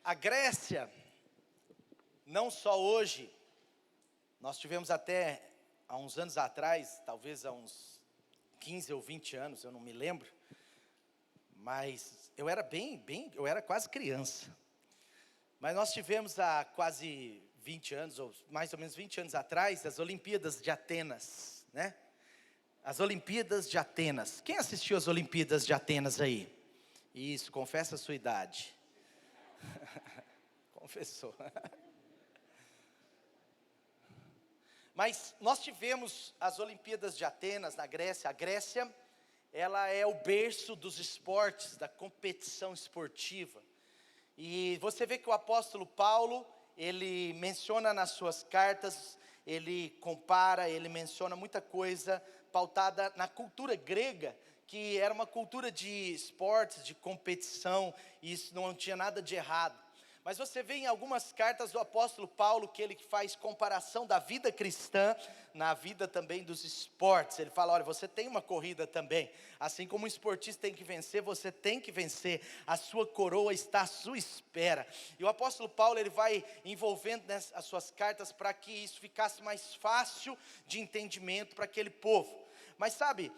A Grécia, não só hoje, nós tivemos até há uns anos atrás, talvez há uns 15 ou 20 anos, eu não me lembro, mas eu era eu era quase criança. Mas nós tivemos há quase 20 anos, ou mais ou menos 20 anos atrás, as Olimpíadas de Atenas, né? As Olimpíadas de Atenas. Quem assistiu às Olimpíadas de Atenas aí? Isso, confessa a sua idade. Confessou. Mas nós tivemos as Olimpíadas de Atenas na Grécia. A Grécia, ela é o berço dos esportes, da competição esportiva. E você vê que o apóstolo Paulo, ele menciona nas suas cartas, ele compara, ele menciona muita coisa pautada na cultura grega, que era uma cultura de esportes, de competição, e isso não tinha nada de errado. Mas você vê em algumas cartas do apóstolo Paulo que ele faz comparação da vida cristã na vida também dos esportes. Ele fala, olha, você tem uma corrida também, assim como um esportista tem que vencer, você tem que vencer, a sua coroa está à sua espera. E o apóstolo Paulo, ele vai envolvendo as suas cartas para que isso ficasse mais fácil de entendimento para aquele povo. Mas sabe,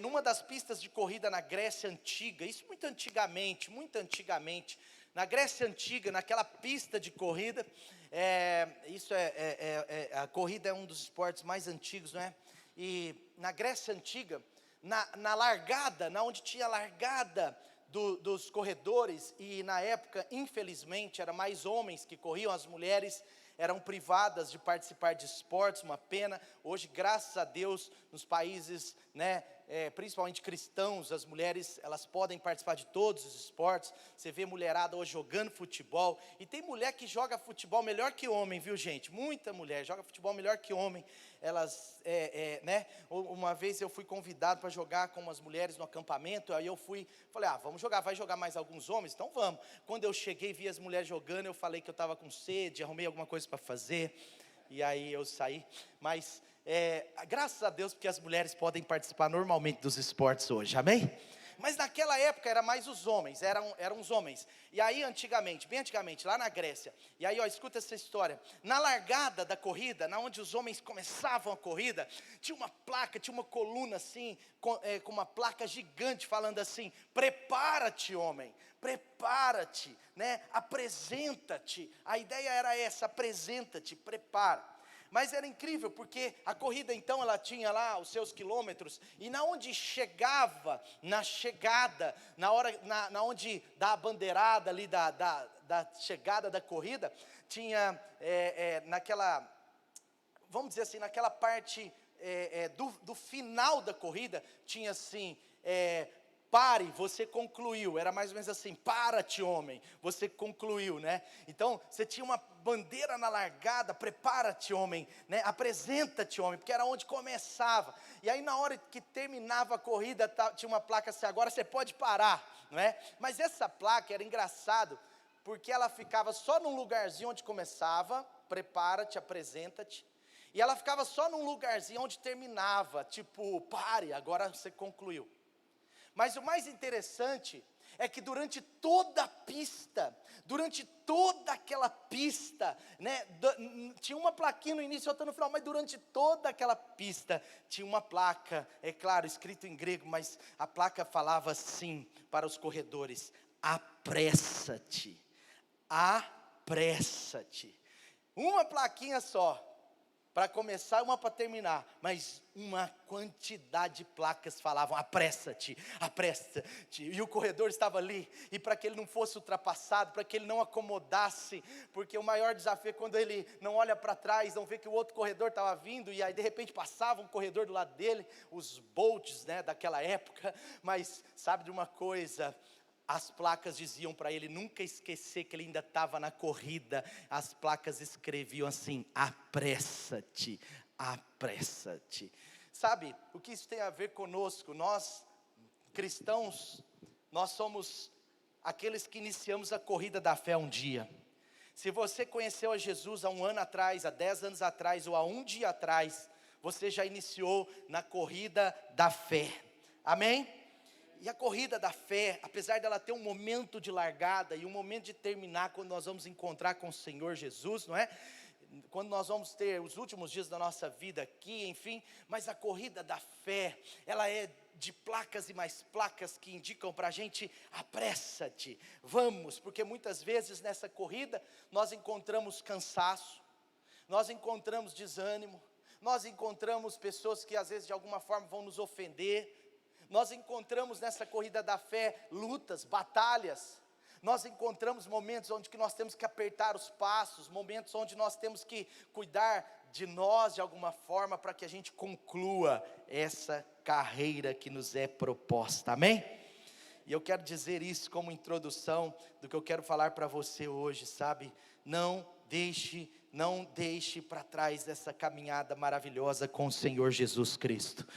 numa das pistas de corrida na Grécia Antiga, isso muito antigamente, na Grécia Antiga, naquela pista de corrida, a corrida é um dos esportes mais antigos, não é? E na Grécia Antiga, na largada, onde tinha a largada dos corredores, e na época, infelizmente, era mais homens que corriam, as mulheres eram privadas de participar de esportes, uma pena. Hoje, graças a Deus, nos países, principalmente cristãos, as mulheres, elas podem participar de todos os esportes. Você vê mulherada hoje jogando futebol, e tem mulher que joga futebol melhor que homem, viu gente? Muita mulher joga futebol melhor que homem. Elas, uma vez eu fui convidado para jogar com umas mulheres no acampamento, aí eu falei, vamos jogar, vai jogar mais alguns homens? Então vamos. Quando eu cheguei, vi as mulheres jogando, eu falei que eu estava com sede, arrumei alguma coisa para fazer, e aí eu saí. Mas, graças a Deus, porque as mulheres podem participar normalmente dos esportes hoje, amém? Mas naquela época era mais os homens, eram os homens. E aí bem antigamente, lá na Grécia, e aí escuta essa história, na largada da corrida, na onde os homens começavam a corrida, tinha uma placa, tinha uma coluna assim, com uma placa gigante falando assim, prepara-te homem, prepara-te, apresenta-te. A ideia era essa, apresenta-te, prepara. Mas era incrível, porque a corrida então, ela tinha lá os seus quilômetros, e na onde chegava, na chegada, na onde dá a bandeirada ali da chegada da corrida, tinha naquela, vamos dizer assim, naquela parte do final da corrida, tinha assim, pare, você concluiu. Era mais ou menos assim, para-te homem, você concluiu, Então, você tinha uma bandeira na largada, prepara-te homem, apresenta-te homem, porque era onde começava. E aí na hora que terminava a corrida, tinha uma placa assim, agora você pode parar, não é? Mas essa placa era engraçado, porque ela ficava só num lugarzinho onde começava, prepara-te, apresenta-te, e ela ficava só num lugarzinho onde terminava, tipo, pare, agora você concluiu. Mas o mais interessante é que durante toda a pista, durante toda aquela pista, tinha uma plaquinha no início e outra no final, mas durante toda aquela pista tinha uma placa, é claro, escrito em grego, mas a placa falava assim para os corredores: apressa-te, apressa-te. Uma plaquinha só, para começar, uma para terminar, mas uma quantidade de placas falavam, apressa-te, apressa-te, e o corredor estava ali, e para que ele não fosse ultrapassado, para que ele não acomodasse, porque o maior desafio é quando ele não olha para trás, não vê que o outro corredor estava vindo, e aí de repente passava um corredor do lado dele, os Bolts, daquela época. Mas sabe de uma coisa? As placas diziam para ele nunca esquecer que ele ainda estava na corrida. As placas escreviam assim, apressa-te, apressa-te. Sabe, o que isso tem a ver conosco? Nós, cristãos, nós somos aqueles que iniciamos a corrida da fé um dia. Se você conheceu a Jesus há 1 ano atrás, há 10 anos atrás, ou há 1 dia atrás, você já iniciou na corrida da fé, amém? E a corrida da fé, apesar dela ter um momento de largada e um momento de terminar, quando nós vamos encontrar com o Senhor Jesus, não é? Quando nós vamos ter os últimos dias da nossa vida aqui, enfim, mas a corrida da fé, ela é de placas e mais placas que indicam para a gente: apressa-te, vamos, porque muitas vezes nessa corrida, nós encontramos cansaço, nós encontramos desânimo, nós encontramos pessoas que às vezes de alguma forma vão nos ofender, nós encontramos nessa corrida da fé lutas, batalhas, nós encontramos momentos onde que nós temos que apertar os passos, momentos onde nós temos que cuidar de nós de alguma forma, para que a gente conclua essa carreira que nos é proposta, amém? E eu quero dizer isso como introdução do que eu quero falar para você hoje, sabe? Não deixe para trás essa caminhada maravilhosa com o Senhor Jesus Cristo.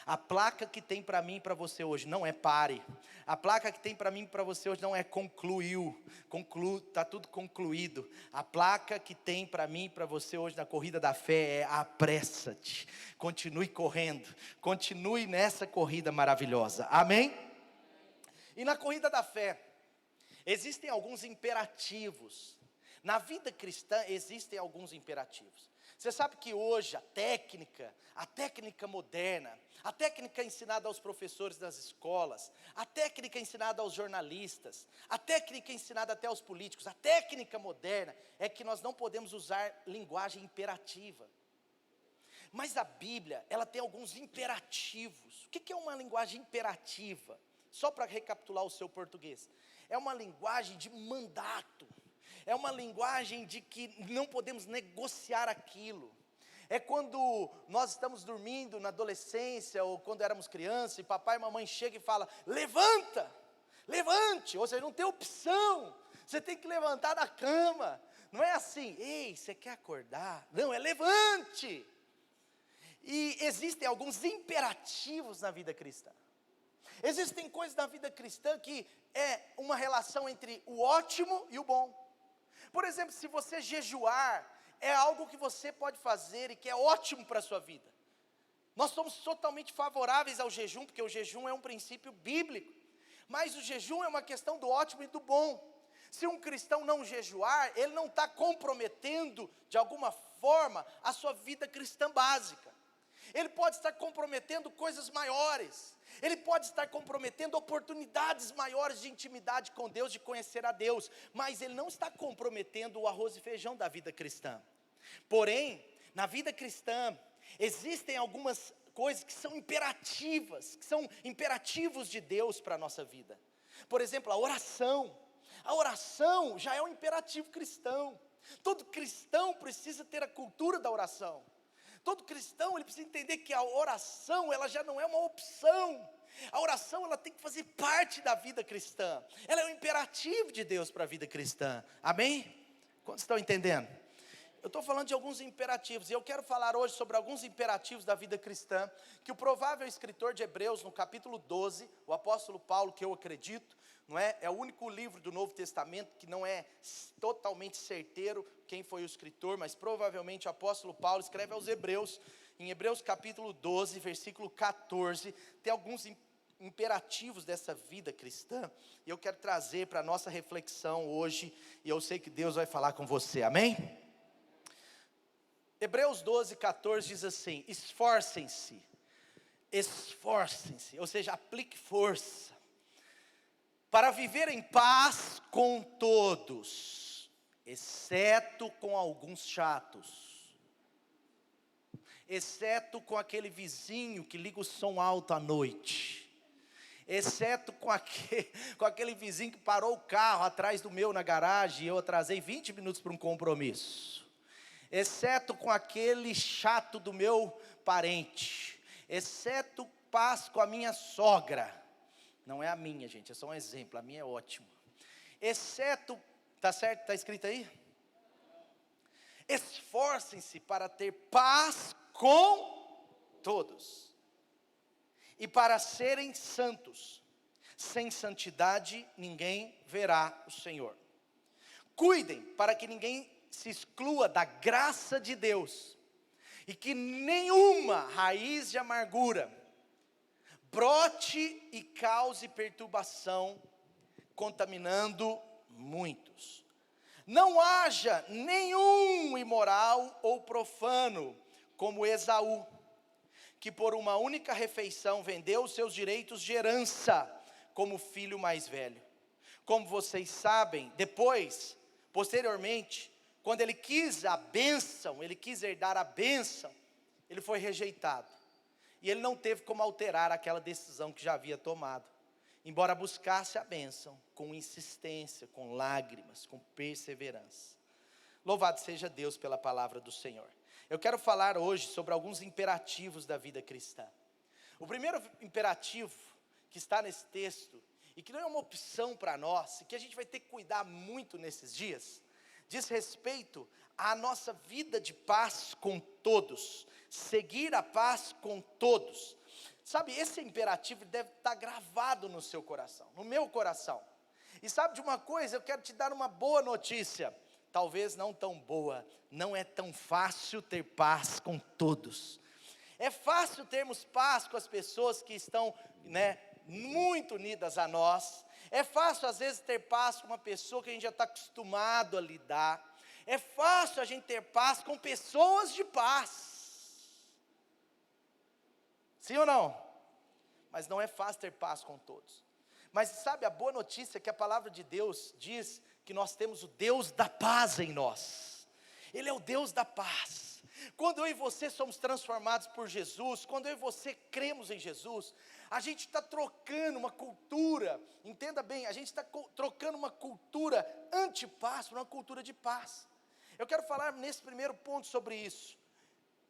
A placa que tem para mim e para você hoje não é pare. A placa que tem para mim e para você hoje não é está tudo concluído. A placa que tem para mim e para você hoje na corrida da fé é: apressa-te, continue correndo, continue nessa corrida maravilhosa, amém? E na corrida da fé, existem alguns imperativos. Na vida cristã existem alguns imperativos. Você sabe que hoje a técnica moderna, a técnica ensinada aos professores das escolas, a técnica ensinada aos jornalistas, a técnica ensinada até aos políticos, a técnica moderna é que nós não podemos usar linguagem imperativa. Mas a Bíblia, ela tem alguns imperativos. O que é uma linguagem imperativa? Só para recapitular o seu português: é uma linguagem de mandato. É uma linguagem de que não podemos negociar aquilo. É quando nós estamos dormindo na adolescência, ou quando éramos crianças, e papai e mamãe chegam e falam: levanta, levante, ou seja, não tem opção, você tem que levantar da cama. Não é assim: ei, você quer acordar? Não, é levante. E existem alguns imperativos na vida cristã. Existem coisas na vida cristã que é uma relação entre o ótimo e o bom. Por exemplo, se você jejuar, é algo que você pode fazer e que é ótimo para a sua vida. Nós somos totalmente favoráveis ao jejum, porque o jejum é um princípio bíblico. Mas o jejum é uma questão do ótimo e do bom. Se um cristão não jejuar, ele não está comprometendo, de alguma forma, a sua vida cristã básica. Ele pode estar comprometendo coisas maiores. Ele pode estar comprometendo oportunidades maiores de intimidade com Deus, de conhecer a Deus. Mas ele não está comprometendo o arroz e feijão da vida cristã. Porém, na vida cristã, existem algumas coisas que são imperativas, que são imperativos de Deus para a nossa vida. Por exemplo, a oração. A oração já é um imperativo cristão. Todo cristão precisa ter a cultura da oração. Todo cristão, ele precisa entender que a oração, ela já não é uma opção. A oração, ela tem que fazer parte da vida cristã. Ela é um imperativo de Deus para a vida cristã. Amém? Quantos estão entendendo? Eu estou falando de alguns imperativos, e eu quero falar hoje sobre alguns imperativos da vida cristã, que o provável escritor de Hebreus, no capítulo 12, o apóstolo Paulo, que eu acredito, não é? É o único livro do Novo Testamento que não é totalmente certeiro quem foi o escritor, mas provavelmente o apóstolo Paulo escreve aos Hebreus. Em Hebreus capítulo 12, versículo 14, tem alguns imperativos dessa vida cristã, e eu quero trazer para a nossa reflexão hoje, e eu sei que Deus vai falar com você, amém? Hebreus 12, 14 diz assim: esforcem-se, ou seja, aplique força, para viver em paz com todos, exceto com alguns chatos, exceto com aquele vizinho que liga o som alto à noite, exceto com aquele vizinho que parou o carro atrás do meu na garagem e eu atrasei 20 minutos para um compromisso, exceto com aquele chato do meu parente, exceto paz com a minha sogra. Não é a minha, gente, é só um exemplo, a minha é ótima. Exceto, tá certo, está escrito aí? Esforcem-se para ter paz com todos, e para serem santos. Sem santidade ninguém verá o Senhor. Cuidem para que ninguém se exclua da graça de Deus, e que nenhuma raiz de amargura brote e cause perturbação, contaminando muitos. Não haja nenhum imoral ou profano, como Esaú, que por uma única refeição vendeu os seus direitos de herança, como filho mais velho. Como vocês sabem, posteriormente, quando ele quis herdar a bênção, ele foi rejeitado. E ele não teve como alterar aquela decisão que já havia tomado. Embora buscasse a bênção com insistência, com lágrimas, com perseverança. Louvado seja Deus pela palavra do Senhor. Eu quero falar hoje sobre alguns imperativos da vida cristã. O primeiro imperativo que está nesse texto, e que não é uma opção para nós, e que a gente vai ter que cuidar muito nesses dias, diz respeito à nossa vida de paz com todos, seguir a paz com todos. Sabe, esse imperativo deve estar gravado no seu coração, no meu coração. E sabe de uma coisa, eu quero te dar uma boa notícia, talvez não tão boa, não é tão fácil ter paz com todos. É fácil termos paz com as pessoas que estão, muito unidas a nós. É fácil às vezes ter paz com uma pessoa que a gente já está acostumado a lidar. É fácil a gente ter paz com pessoas de paz. Sim ou não? Mas não é fácil ter paz com todos. Mas sabe, a boa notícia é que a palavra de Deus diz que nós temos o Deus da paz em nós. Ele é o Deus da paz. Quando eu e você somos transformados por Jesus, quando eu e você cremos em Jesus, a gente está trocando uma cultura, entenda bem, a gente está trocando uma cultura anti-paz por uma cultura de paz. Eu quero falar nesse primeiro ponto sobre isso.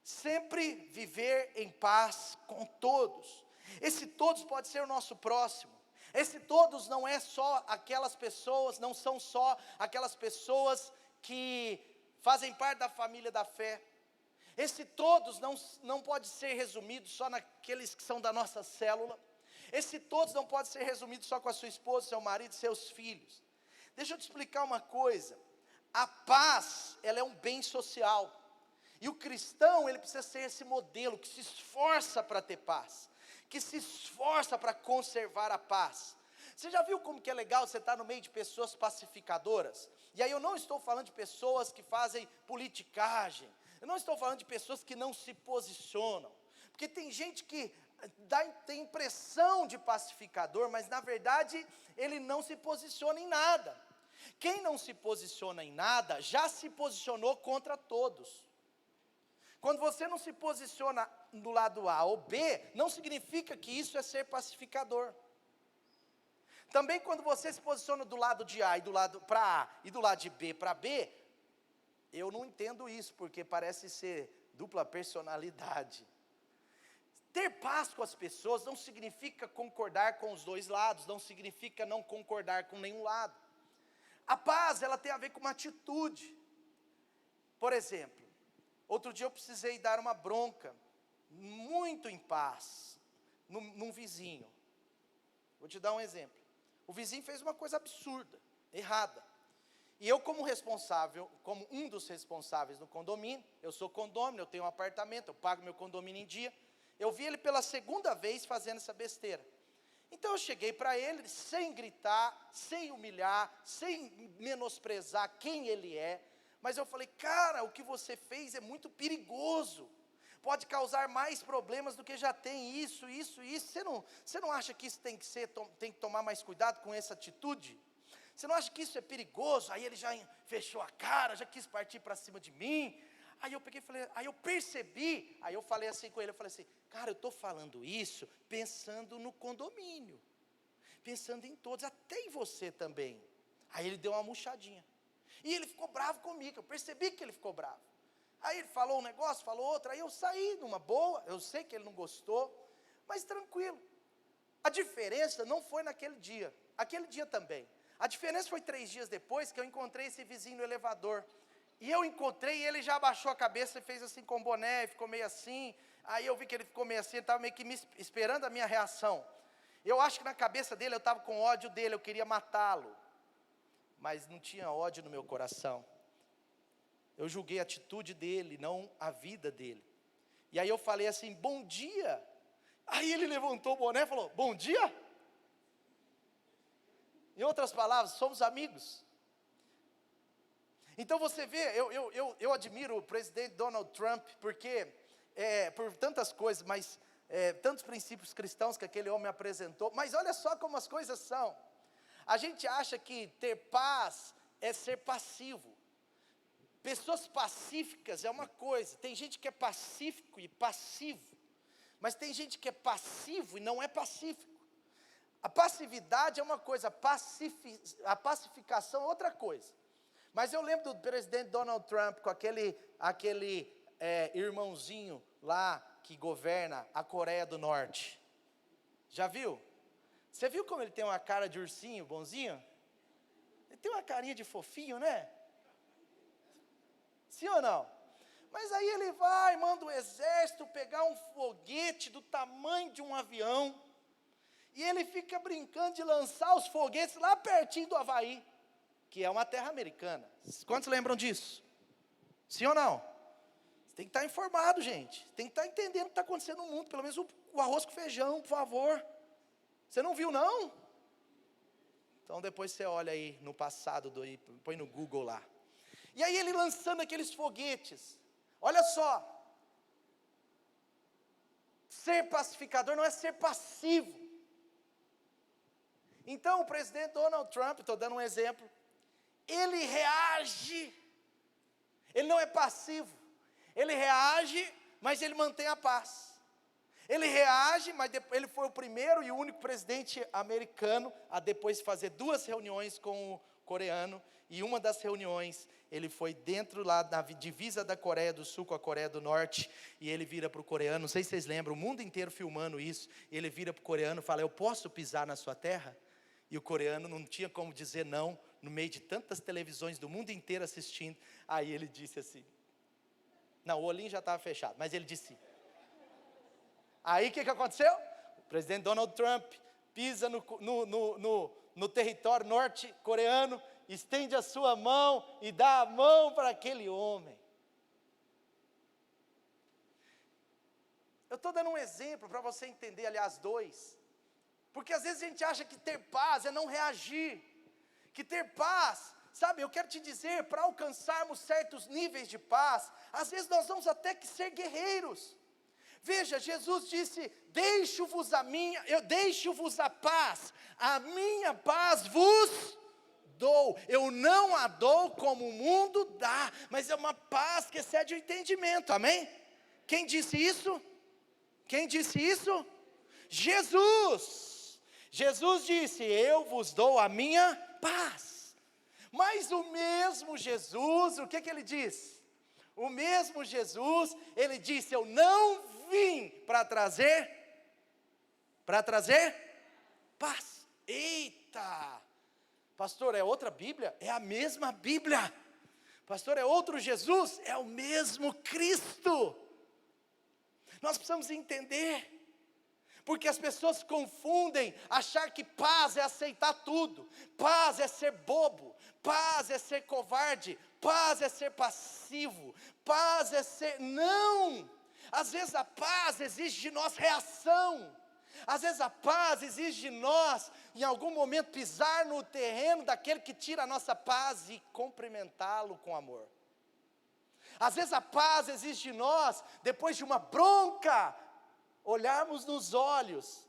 Sempre viver em paz com todos. Esse todos pode ser o nosso próximo. Esse todos não é só aquelas pessoas, não são só aquelas pessoas que fazem parte da família da fé. Esse todos não pode ser resumido só naqueles que são da nossa célula. Esse todos não pode ser resumido só com a sua esposa, seu marido, seus filhos. Deixa eu te explicar uma coisa. A paz, ela é um bem social. E o cristão, ele precisa ser esse modelo que se esforça para ter paz, que se esforça para conservar a paz. Você já viu como que é legal você estar no meio de pessoas pacificadoras? E aí eu não estou falando de pessoas que fazem politicagem, eu não estou falando de pessoas que não se posicionam, porque tem gente que tem impressão de pacificador, mas na verdade ele não se posiciona em nada. Quem não se posiciona em nada, já se posicionou contra todos. Quando você não se posiciona do lado A ou B, não significa que isso é ser pacificador. Também quando você se posiciona do lado de A e do lado para A e do lado de B para B, eu não entendo isso, porque parece ser dupla personalidade. Ter paz com as pessoas não significa concordar com os dois lados, não significa não concordar com nenhum lado. A paz, ela tem a ver com uma atitude. Por exemplo, outro dia eu precisei dar uma bronca, muito em paz, num vizinho. Vou te dar um exemplo. O vizinho fez uma coisa absurda, errada. E eu como um dos responsáveis no condomínio, eu sou condômino, eu tenho um apartamento, eu pago meu condomínio em dia. Eu vi ele pela segunda vez fazendo essa besteira. Então eu cheguei para ele, sem gritar, sem humilhar, sem menosprezar quem ele é. Mas eu falei, cara, o que você fez é muito perigoso. Pode causar mais problemas do que já tem, isso. Você não acha que isso tem que tomar mais cuidado com essa atitude? Você não acha que isso é perigoso? Aí ele já fechou a cara, já quis partir para cima de mim. Aí eu peguei e falei, aí eu percebi, aí eu falei assim com ele, eu falei assim, cara, eu estou falando isso pensando no condomínio, pensando em todos, até em você também. Aí ele deu uma murchadinha. E ele ficou bravo comigo, eu percebi que ele ficou bravo. Aí ele falou um negócio, falou outro, aí eu saí numa boa, eu sei que ele não gostou, mas tranquilo. A diferença não foi naquele dia, aquele dia também. A diferença foi 3 dias depois que eu encontrei esse vizinho no elevador. E eu encontrei e ele já abaixou a cabeça e fez assim com o boné, ficou meio assim. Aí eu vi que ele ficou meio assim, ele estava meio que esperando a minha reação. Eu acho que na cabeça dele eu estava com ódio dele, eu queria matá-lo. Mas não tinha ódio no meu coração. Eu julguei a atitude dele, não a vida dele. E aí eu falei assim, bom dia. Aí ele levantou o boné e falou, bom dia. Em outras palavras, somos amigos. Então você vê, eu admiro o presidente Donald Trump, porque, por tantas coisas, mas tantos princípios cristãos que aquele homem apresentou, mas olha só como as coisas são. A gente acha que ter paz é ser passivo. Pessoas pacíficas é uma coisa, tem gente que é pacífico e passivo, mas tem gente que é passivo e não é pacífico. A passividade é uma coisa, a pacificação é outra coisa. Mas eu lembro do presidente Donald Trump com aquele irmãozinho lá que governa a Coreia do Norte. Já viu? Você viu como ele tem uma cara de ursinho, bonzinho? Ele tem uma carinha de fofinho, né? Sim ou não? Mas aí ele vai, manda o exército pegar um foguete do tamanho de um avião, e ele fica brincando de lançar os foguetes lá pertinho do Havaí, que é uma terra americana. Quantos lembram disso? Sim ou não? Você tem que estar informado, gente. Tem que estar entendendo o que está acontecendo no mundo. Pelo menos o arroz com feijão, por favor. Você não viu, não? Então depois você olha aí no passado, põe no Google lá. E aí ele lançando aqueles foguetes. Olha só. Ser pacificador não é ser passivo. Então o presidente Donald Trump, estou dando um exemplo, ele reage, ele não é passivo, ele reage, mas ele mantém a paz. Ele reage, mas ele foi o primeiro e o único presidente americano a depois fazer 2 reuniões com o coreano, e uma das reuniões, ele foi dentro lá da divisa da Coreia do Sul com a Coreia do Norte, e ele vira para o coreano, não sei se vocês lembram, o mundo inteiro filmando isso, ele vira para o coreano e fala, eu posso pisar na sua terra? E o coreano não tinha como dizer não, no meio de tantas televisões do mundo inteiro assistindo. Aí ele disse assim, não, o olhinho já estava fechado, mas ele disse, aí o que aconteceu? O presidente Donald Trump pisa no território norte-coreano, estende a sua mão e dá a mão para aquele homem. Eu estou dando um exemplo para você entender, aliás, 2. Porque às vezes a gente acha que ter paz é não reagir. Que ter paz, sabe, eu quero te dizer, para alcançarmos certos níveis de paz, às vezes nós vamos até que ser guerreiros. Veja, Jesus disse, deixo-vos a paz, a minha paz vos dou. Eu não a dou como o mundo dá, mas é uma paz que excede o entendimento, amém? Quem disse isso? Quem disse isso? Jesus. Jesus disse, eu vos dou a minha paz. Mas o mesmo Jesus, o que ele disse? O mesmo Jesus, ele disse, eu não vim para trazer paz. Eita! Pastor, é outra Bíblia? É a mesma Bíblia. Pastor, é outro Jesus? É o mesmo Cristo. Nós precisamos entender. Porque as pessoas confundem, achar que paz é aceitar tudo, paz é ser bobo, paz é ser covarde, paz é ser passivo, paz é ser... Não! Às vezes a paz exige de nós reação, às vezes a paz exige de nós, em algum momento, pisar no terreno daquele que tira a nossa paz e cumprimentá-lo com amor. Às vezes a paz exige de nós, depois de uma bronca, olharmos nos olhos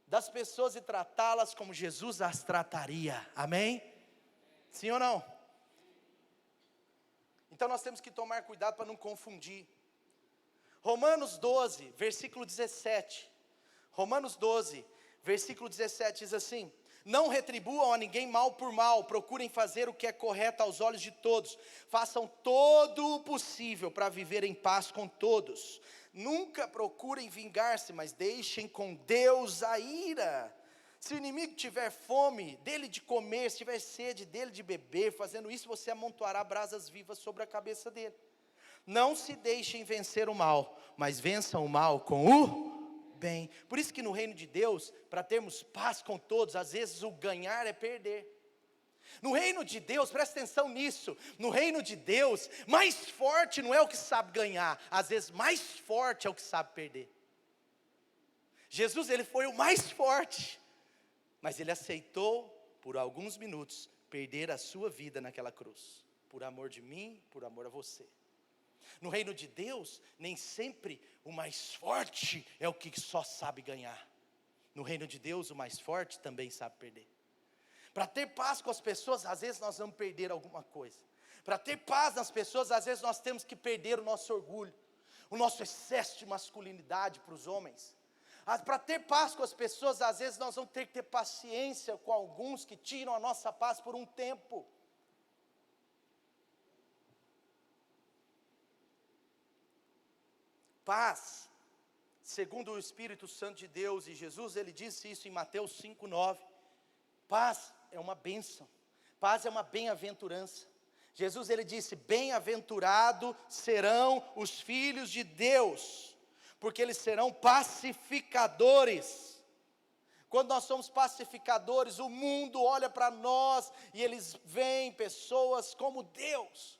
das pessoas e tratá-las como Jesus as trataria, amém? Sim ou não? Então nós temos que tomar cuidado para não confundir. Romanos 12, versículo 17. Romanos 12, versículo 17 diz assim: não retribuam a ninguém mal por mal, procurem fazer o que é correto aos olhos de todos, façam todo o possível para viver em paz com todos. Nunca procurem vingar-se, mas deixem com Deus a ira. Se o inimigo tiver fome, dele de comer, se tiver sede, dele de beber, fazendo isso você amontoará brasas vivas sobre a cabeça dele. Não se deixem vencer o mal, mas vençam o mal com o bem. Por isso que no reino de Deus, para termos paz com todos, às vezes o ganhar é perder. No reino de Deus, presta atenção nisso, no reino de Deus, mais forte não é o que sabe ganhar, às vezes mais forte é o que sabe perder. Jesus, ele foi o mais forte, mas ele aceitou, por alguns minutos, perder a sua vida naquela cruz, por amor de mim, por amor a você. No reino de Deus, nem sempre o mais forte é o que só sabe ganhar. No reino de Deus, o mais forte também sabe perder. Para ter paz com as pessoas, às vezes nós vamos perder alguma coisa. Para ter paz nas pessoas, às vezes nós temos que perder o nosso orgulho, o nosso excesso de masculinidade para os homens. Para ter paz com as pessoas, às vezes nós vamos ter que ter paciência com alguns que tiram a nossa paz por um tempo. Paz, segundo o Espírito Santo de Deus, e Jesus, ele disse isso em Mateus 5:9, paz é uma bênção, paz é uma bem-aventurança. Jesus, ele disse, bem-aventurado serão os filhos de Deus, porque eles serão pacificadores. Quando nós somos pacificadores, o mundo olha para nós, e eles veem pessoas como Deus,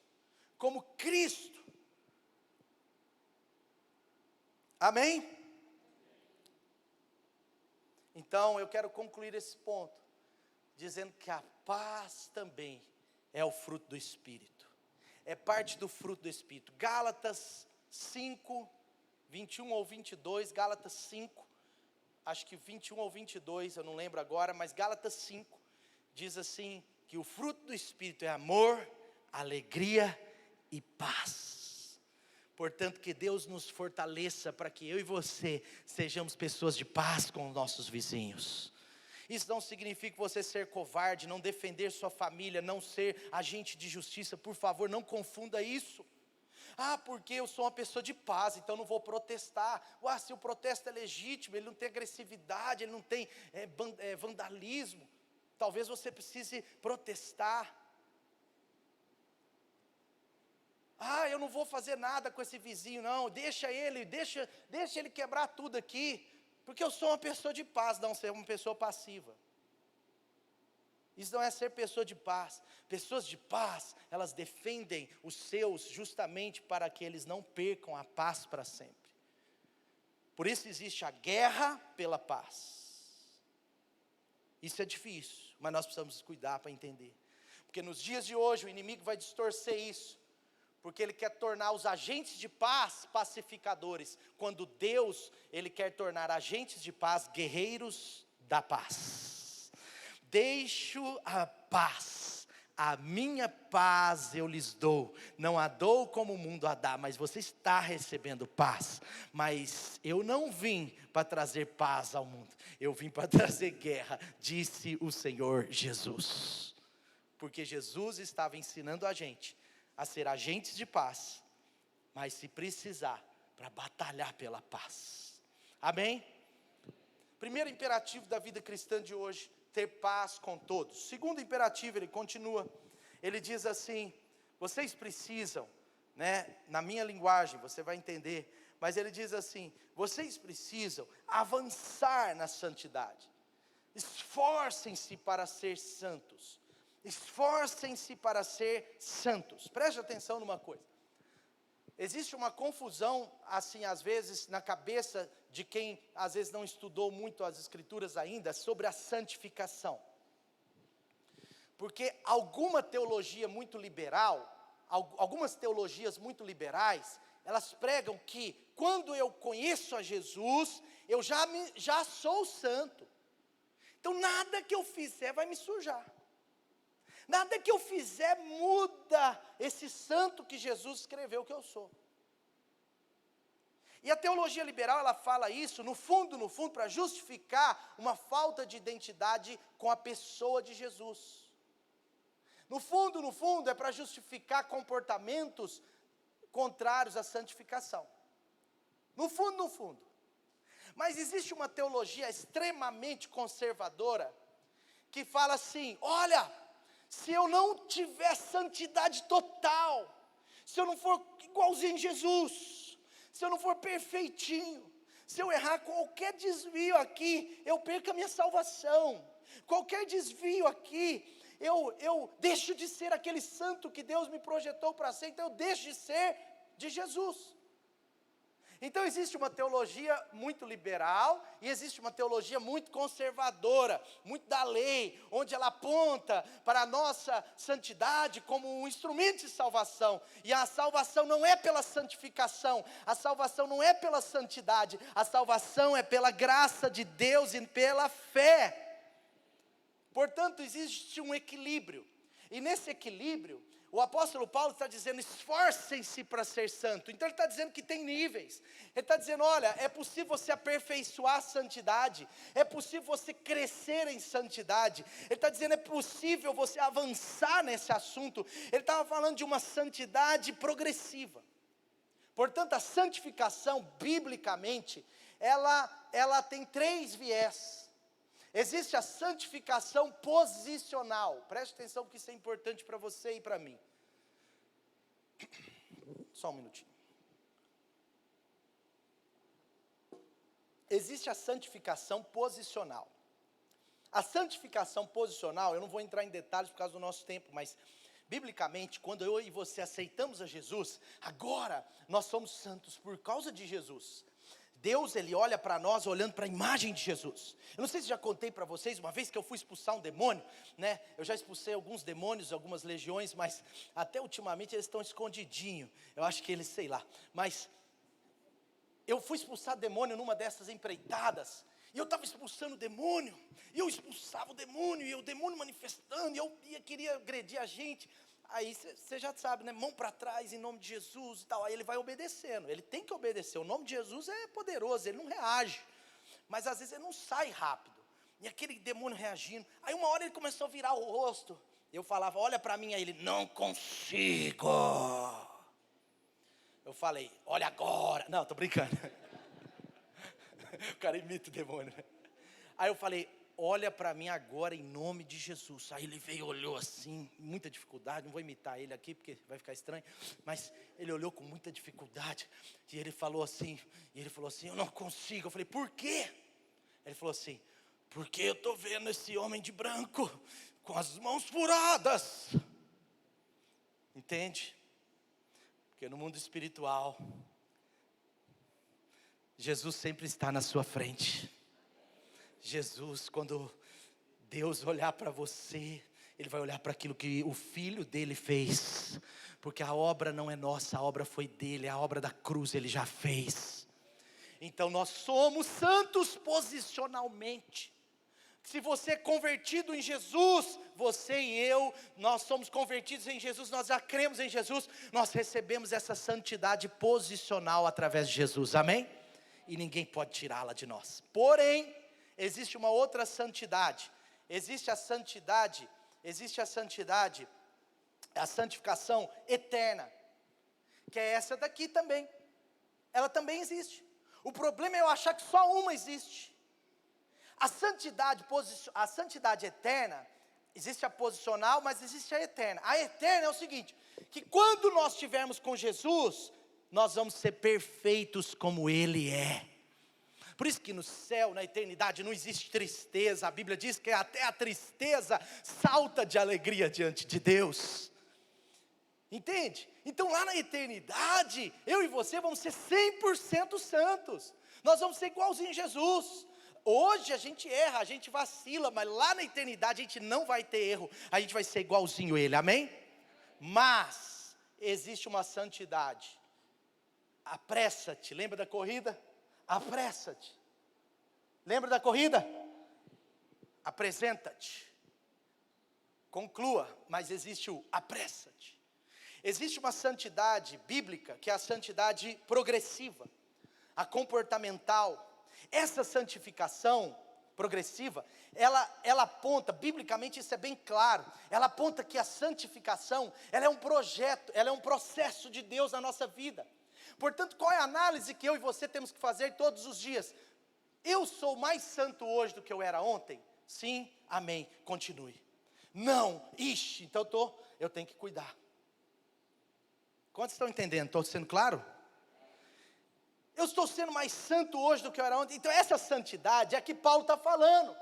como Cristo. Amém? Então eu quero concluir esse ponto, dizendo que a paz também é o fruto do Espírito, é parte do fruto do Espírito. Gálatas 5, 21 ou 22, Gálatas 5, acho que 21 ou 22, eu não lembro agora, mas Gálatas 5, diz assim, que o fruto do Espírito é amor, alegria e paz. Portanto, que Deus nos fortaleça para que eu e você sejamos pessoas de paz com os nossos vizinhos. Isso não significa você ser covarde, não defender sua família, não ser agente de justiça. Por favor, não confunda isso. Porque eu sou uma pessoa de paz, então não vou protestar. Se o protesto é legítimo, ele não tem agressividade, ele não tem vandalismo, talvez você precise protestar. Eu não vou fazer nada com esse vizinho, não, deixa ele quebrar tudo aqui, porque eu sou uma pessoa de paz, não ser uma pessoa passiva. Isso não é ser pessoa de paz. Pessoas de paz, elas defendem os seus justamente para que eles não percam a paz para sempre. Por isso existe a guerra pela paz. Isso é difícil, mas nós precisamos cuidar para entender. Porque nos dias de hoje o inimigo vai distorcer isso. Porque ele quer tornar os agentes de paz pacificadores, quando Deus, ele quer tornar agentes de paz guerreiros da paz. Deixo a paz, a minha paz eu lhes dou, não a dou como o mundo a dá, mas você está recebendo paz. Mas eu não vim para trazer paz ao mundo, eu vim para trazer guerra, disse o Senhor Jesus. Porque Jesus estava ensinando a gente a ser agentes de paz, mas se precisar, para batalhar pela paz. Amém? Primeiro imperativo da vida cristã de hoje, ter paz com todos. Segundo imperativo, ele continua, ele diz assim, vocês precisam, na minha linguagem, você vai entender, mas ele diz assim, vocês precisam avançar na santidade, esforcem-se para ser santos. Esforcem-se para ser santos. Preste atenção numa coisa. Existe uma confusão, assim, às vezes, na cabeça de quem, às vezes, não estudou muito as Escrituras ainda, sobre a santificação. Porque alguma teologia muito liberal, algumas teologias muito liberais, elas pregam que, quando eu conheço a Jesus, eu já sou santo. Então, nada que eu fizer vai me sujar. Nada que eu fizer muda esse santo que Jesus escreveu que eu sou. E a teologia liberal, ela fala isso, no fundo, para justificar uma falta de identidade com a pessoa de Jesus. No fundo, é para justificar comportamentos contrários à santificação. No fundo. Mas existe uma teologia extremamente conservadora, que fala assim, olha, se eu não tiver santidade total, se eu não for igualzinho em Jesus, se eu não for perfeitinho, se eu errar qualquer desvio aqui, eu perco a minha salvação. Qualquer desvio aqui, eu deixo de ser aquele santo que Deus me projetou para ser, então eu deixo de ser de Jesus. Então existe uma teologia muito liberal e existe uma teologia muito conservadora, muito da lei, onde ela aponta para a nossa santidade como um instrumento de salvação. E a salvação não é pela santificação, a salvação não é pela santidade, a salvação é pela graça de Deus e pela fé. Portanto, existe um equilíbrio. E nesse equilíbrio, o apóstolo Paulo está dizendo, esforcem-se para ser santo. Então ele está dizendo que tem níveis. Ele está dizendo, olha, é possível você aperfeiçoar a santidade. É possível você crescer em santidade. Ele está dizendo, é possível você avançar nesse assunto. Ele estava falando de uma santidade progressiva. Portanto, a santificação, biblicamente, ela tem 3 viés. Existe a santificação posicional. Preste atenção que isso é importante para você e para mim. Só um minutinho. Existe a santificação posicional. A santificação posicional, eu não vou entrar em detalhes por causa do nosso tempo, mas biblicamente, quando eu e você aceitamos a Jesus, agora nós somos santos por causa de Jesus. Deus, Ele olha para nós olhando para a imagem de Jesus. Eu não sei se já contei para vocês, uma vez que eu fui expulsar um demônio, né? Eu já expulsei alguns demônios, algumas legiões, mas até ultimamente eles estão escondidinhos. Eu acho que eles, sei lá. Mas eu fui expulsar demônio numa dessas empreitadas. E eu estava expulsando o demônio. E eu expulsava o demônio, e o demônio manifestando, e eu queria agredir a gente. Aí você já sabe, né? Mão para trás em nome de Jesus e tal. Aí ele vai obedecendo. Ele tem que obedecer. O nome de Jesus é poderoso, ele não reage. Mas às vezes ele não sai rápido. E aquele demônio reagindo. Aí uma hora ele começou a virar o rosto. Eu falava, olha para mim. Aí ele, não consigo. Eu falei, olha agora. Não, tô brincando. O cara imita o demônio. Aí eu falei, olha para mim agora em nome de Jesus. Aí ele veio, olhou assim, muita dificuldade. Não vou imitar ele aqui porque vai ficar estranho. Mas ele olhou com muita dificuldade. E ele falou assim, eu não consigo. Eu falei, por quê? Ele falou assim, porque eu estou vendo esse homem de branco com as mãos furadas. Entende? Porque no mundo espiritual, Jesus sempre está na sua frente. Jesus, quando Deus olhar para você, Ele vai olhar para aquilo que o Filho dele fez. Porque a obra não é nossa, a obra foi dele, a obra da cruz Ele já fez. Então nós somos santos posicionalmente. Se você é convertido em Jesus, você e eu, nós somos convertidos em Jesus, nós já cremos em Jesus, nós recebemos essa santidade posicional através de Jesus, amém? E ninguém pode tirá-la de nós. Porém, existe uma outra santidade, existe a santificação eterna, que é essa daqui também, ela também existe. O problema é eu achar que só uma existe. A santidade eterna, existe a posicional, mas existe a eterna. A eterna é o seguinte, que quando nós estivermos com Jesus, nós vamos ser perfeitos como Ele é. Por isso que no céu, na eternidade, não existe tristeza. A Bíblia diz que até a tristeza salta de alegria diante de Deus. Entende? Então lá na eternidade, eu e você vamos ser 100% santos. Nós vamos ser igualzinho a Jesus. Hoje a gente erra, a gente vacila, mas lá na eternidade a gente não vai ter erro. A gente vai ser igualzinho a Ele, amém? Mas existe uma santidade. Apressa-te, lembra da corrida? Apressa-te. Lembra da corrida? Apresenta-te. Conclua, mas existe o apressa-te. Existe uma santidade bíblica, que é a santidade progressiva, a comportamental. Essa santificação progressiva, ela aponta, biblicamente isso é bem claro, ela aponta que a santificação, ela é um projeto, ela é um processo de Deus na nossa vida. Portanto, qual é a análise que eu e você temos que fazer todos os dias? Eu sou mais santo hoje do que eu era ontem? Sim, amém, continue. Não, ixi, então eu tenho que cuidar. Quantos estão entendendo? Estou sendo claro? Eu estou sendo mais santo hoje do que eu era ontem. Então essa santidade é a que Paulo está falando.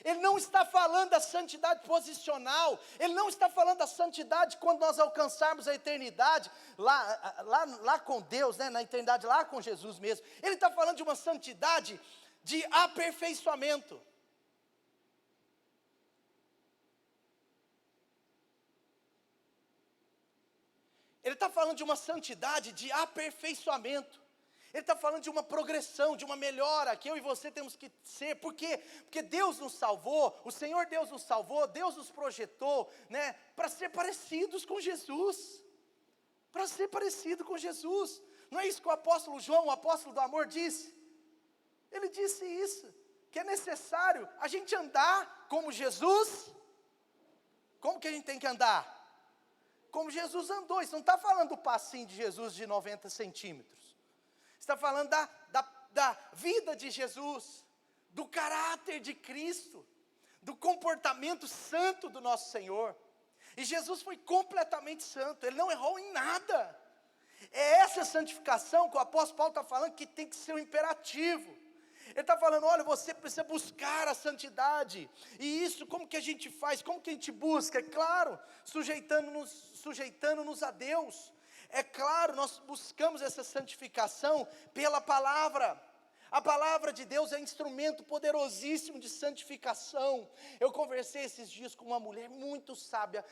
Ele não está falando da santidade posicional, Ele não está falando da santidade quando nós alcançarmos a eternidade, lá com Deus, né, na eternidade, lá com Jesus mesmo. Ele está falando de uma santidade de aperfeiçoamento. Ele está falando de uma santidade de aperfeiçoamento. Ele está falando de uma progressão, de uma melhora, que eu e você temos que ser. Por quê? Porque Deus nos salvou, o Senhor Deus nos salvou, Deus nos projetou, né, para ser parecidos com Jesus. Para ser parecido com Jesus. Não é isso que o apóstolo João, o apóstolo do amor, disse? Ele disse isso, que é necessário a gente andar como Jesus. Como que a gente tem que andar? Como Jesus andou. Isso não está falando do passinho de Jesus de 90 centímetros. Está falando da vida de Jesus, do caráter de Cristo, do comportamento santo do nosso Senhor. E Jesus foi completamente santo, Ele não errou em nada. É essa santificação que o apóstolo Paulo está falando que tem que ser um imperativo. Ele está falando, olha, você precisa buscar a santidade. E isso, como que a gente faz? Como que a gente busca? É claro, sujeitando-nos a Deus. É claro, nós buscamos essa santificação pela palavra. A palavra de Deus é instrumento poderosíssimo de santificação. Eu conversei esses dias com uma mulher muito sábia,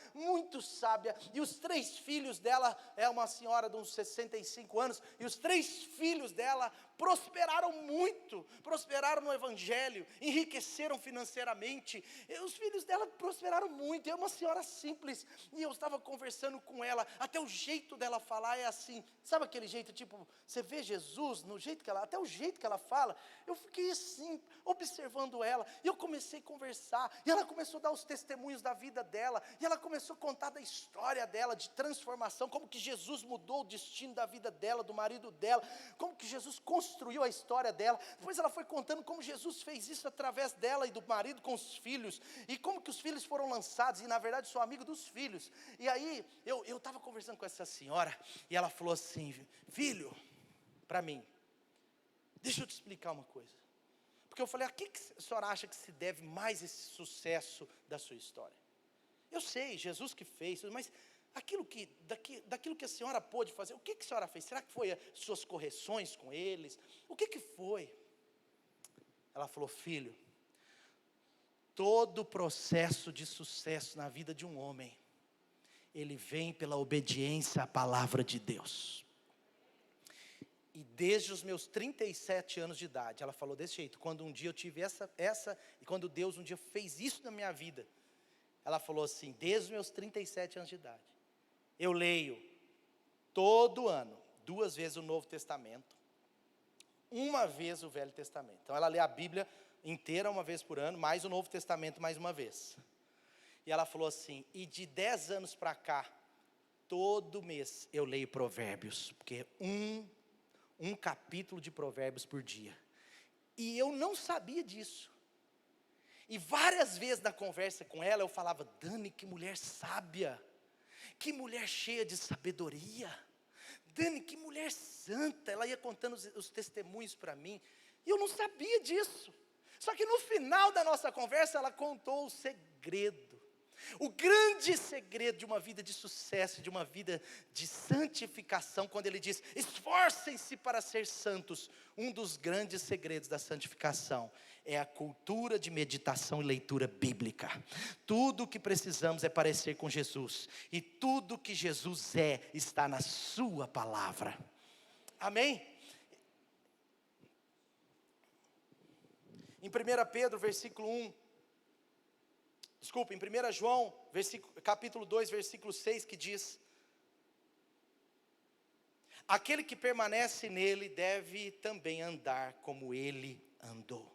e os 3 filhos dela, é uma senhora de uns 65 anos, e os 3 filhos dela prosperaram muito, prosperaram no evangelho, enriqueceram financeiramente. E os filhos dela prosperaram muito, é uma senhora simples, e eu estava conversando com ela, até o jeito dela falar é assim, sabe aquele jeito tipo, você vê Jesus, no jeito que ela, até o jeito que ela fala, eu fiquei assim, observando ela, e eu comecei a conversar, e ela começou a dar os testemunhos da vida dela, e ela começou a contar da história dela, de transformação, como que Jesus mudou o destino da vida dela, do marido dela, como que Jesus construiu a história dela. Depois ela foi contando como Jesus fez isso através dela e do marido com os filhos, e como que os filhos foram lançados, e na verdade sou amigo dos filhos. E aí, eu estava conversando com essa senhora, e ela falou assim, filho, para mim, deixa eu te explicar uma coisa, porque eu falei, a que a senhora acha que se deve mais esse sucesso da sua história? Eu sei, Jesus que fez, mas daquilo que a senhora pôde fazer, o que a senhora fez? Será que foi as suas correções com eles? O que foi? Ela falou, filho, todo processo de sucesso na vida de um homem, ele vem pela obediência à palavra de Deus. E desde os meus 37 anos de idade, ela falou desse jeito, quando um dia eu tive e quando Deus um dia fez isso na minha vida, ela falou assim, desde os meus 37 anos de idade, eu leio todo ano, 2 vezes o Novo Testamento, 1 vez o Velho Testamento. Então ela lê a Bíblia inteira 1 vez por ano, mais o Novo Testamento mais 1 vez. E ela falou assim, e de 10 anos para cá, todo mês eu leio Provérbios, porque um capítulo de Provérbios por dia. E eu não sabia disso. E várias vezes na conversa com ela eu falava, Dani, que mulher sábia, que mulher cheia de sabedoria, Dani, que mulher santa. Ela ia contando os testemunhos para mim, e eu não sabia disso. Só que no final da nossa conversa ela contou o segredo, o grande segredo de uma vida de sucesso, de uma vida de santificação, quando ele diz, esforcem-se para ser santos. Um dos grandes segredos da santificação é a cultura de meditação e leitura bíblica. Tudo o que precisamos é parecer com Jesus, e tudo que Jesus está na sua palavra. Amém? Em 1 Pedro, versículo 1, desculpa, em 1 João, capítulo 2, versículo 6, que diz, aquele que permanece nele deve também andar como ele andou.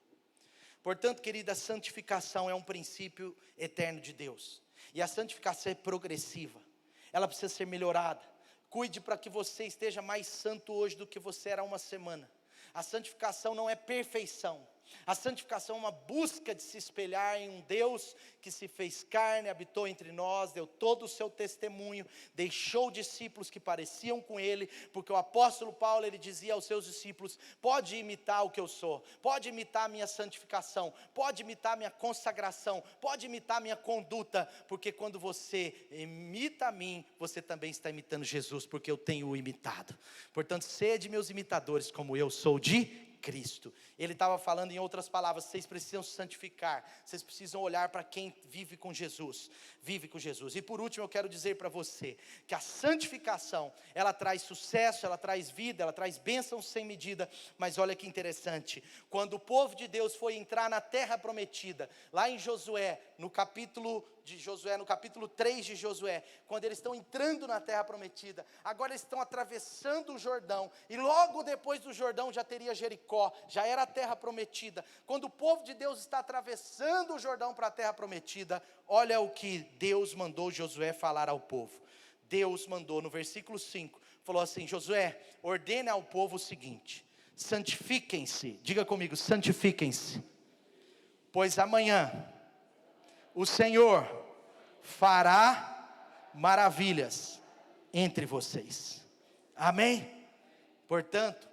Portanto, querida, a santificação é um princípio eterno de Deus, e a santificação é progressiva, ela precisa ser melhorada. Cuide para que você esteja mais santo hoje do que você era há uma semana. A santificação não é perfeição, A santificação é uma busca de se espelhar em um Deus que se fez carne, habitou entre nós, deu todo o seu testemunho, deixou discípulos que pareciam com ele, porque o apóstolo Paulo, ele dizia aos seus discípulos: pode imitar o que eu sou, pode imitar a minha santificação, pode imitar a minha consagração, pode imitar a minha conduta, porque quando você imita a mim, você também está imitando Jesus, porque eu tenho o imitado. Portanto, sede meus imitadores, como eu sou de Cristo. Ele estava falando em outras palavras: vocês precisam se santificar, vocês precisam olhar para quem vive com Jesus. E por último eu quero dizer para você, que a santificação, ela traz sucesso, ela traz vida, ela traz bênçãos sem medida. Mas olha que interessante, quando o povo de Deus foi entrar na terra prometida, lá em Josué, no capítulo 3 de Josué, quando eles estão entrando na terra prometida, agora eles estão atravessando o Jordão, e logo depois do Jordão já teria Jericó, já era a terra prometida. Quando o povo de Deus está atravessando o Jordão para a terra prometida, olha o que Deus mandou Josué falar ao povo. Deus mandou no versículo 5, falou assim: Josué, ordene ao povo o seguinte: santifiquem-se, diga comigo, santifiquem-se, pois amanhã o Senhor fará maravilhas entre vocês. Amém? Portanto,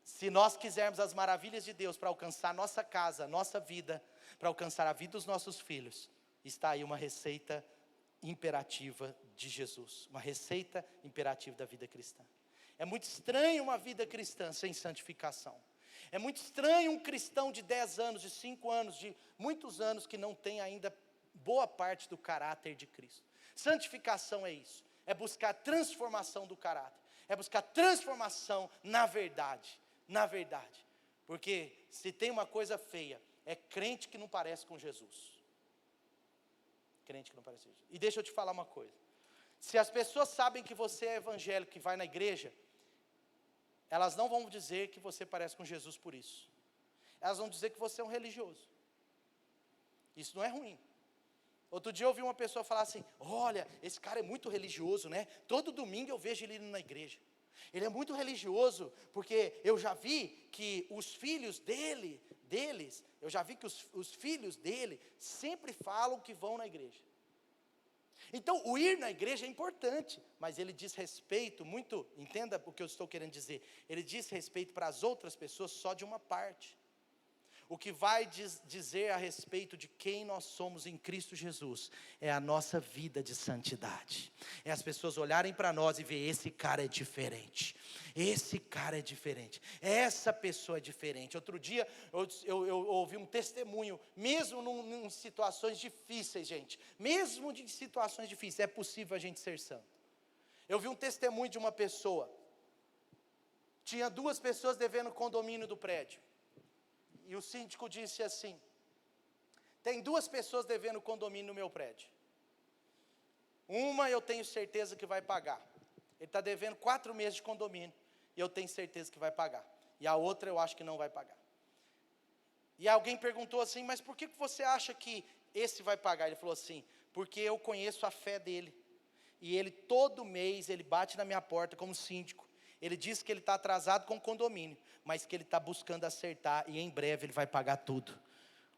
se nós quisermos as maravilhas de Deus para alcançar nossa casa, nossa vida, para alcançar a vida dos nossos filhos, está aí uma receita imperativa de Jesus, uma receita imperativa da vida cristã. É muito estranho uma vida cristã sem santificação. É muito estranho um cristão de 10 anos, de 5 anos, de muitos anos, que não tem ainda boa parte do caráter de Cristo. Santificação é isso, é buscar transformação do caráter, é buscar transformação na verdade, porque se tem uma coisa feia, é crente que não parece com Jesus. Crente que não parece com Jesus. E deixa eu te falar uma coisa, se as pessoas sabem que você é evangélico, que vai na igreja, elas não vão dizer que você parece com Jesus por isso. Elas vão dizer que você é um religioso. Isso não é ruim. Outro dia eu ouvi uma pessoa falar assim: olha, esse cara é muito religioso, né? Todo domingo eu vejo ele indo na igreja. Ele é muito religioso, porque eu já vi que os filhos deles, os filhos dele sempre falam que vão na igreja. Então, o ir na igreja é importante, mas ele diz respeito muito, entenda o que eu estou querendo dizer, ele diz respeito para as outras pessoas só de uma parte. O que vai dizer a respeito de quem nós somos em Cristo Jesus é a nossa vida de santidade. É as pessoas olharem para nós e ver: esse cara é diferente. Esse cara é diferente. Essa pessoa é diferente. Outro dia eu ouvi um testemunho, mesmo em situações difíceis, gente. Mesmo em situações difíceis, é possível a gente ser santo. Eu vi um testemunho de uma pessoa. Tinha 2 pessoas devendo condomínio do prédio. E o síndico disse assim: tem 2 pessoas devendo condomínio no meu prédio. Uma eu tenho certeza que vai pagar. Ele está devendo 4 meses de condomínio, e eu tenho certeza que vai pagar. E a outra eu acho que não vai pagar. E alguém perguntou assim: mas por que você acha que esse vai pagar? Ele falou assim: porque eu conheço a fé dele. E ele todo mês, ele bate na minha porta como síndico. Ele diz que ele está atrasado com o condomínio, mas que ele está buscando acertar, e em breve ele vai pagar tudo.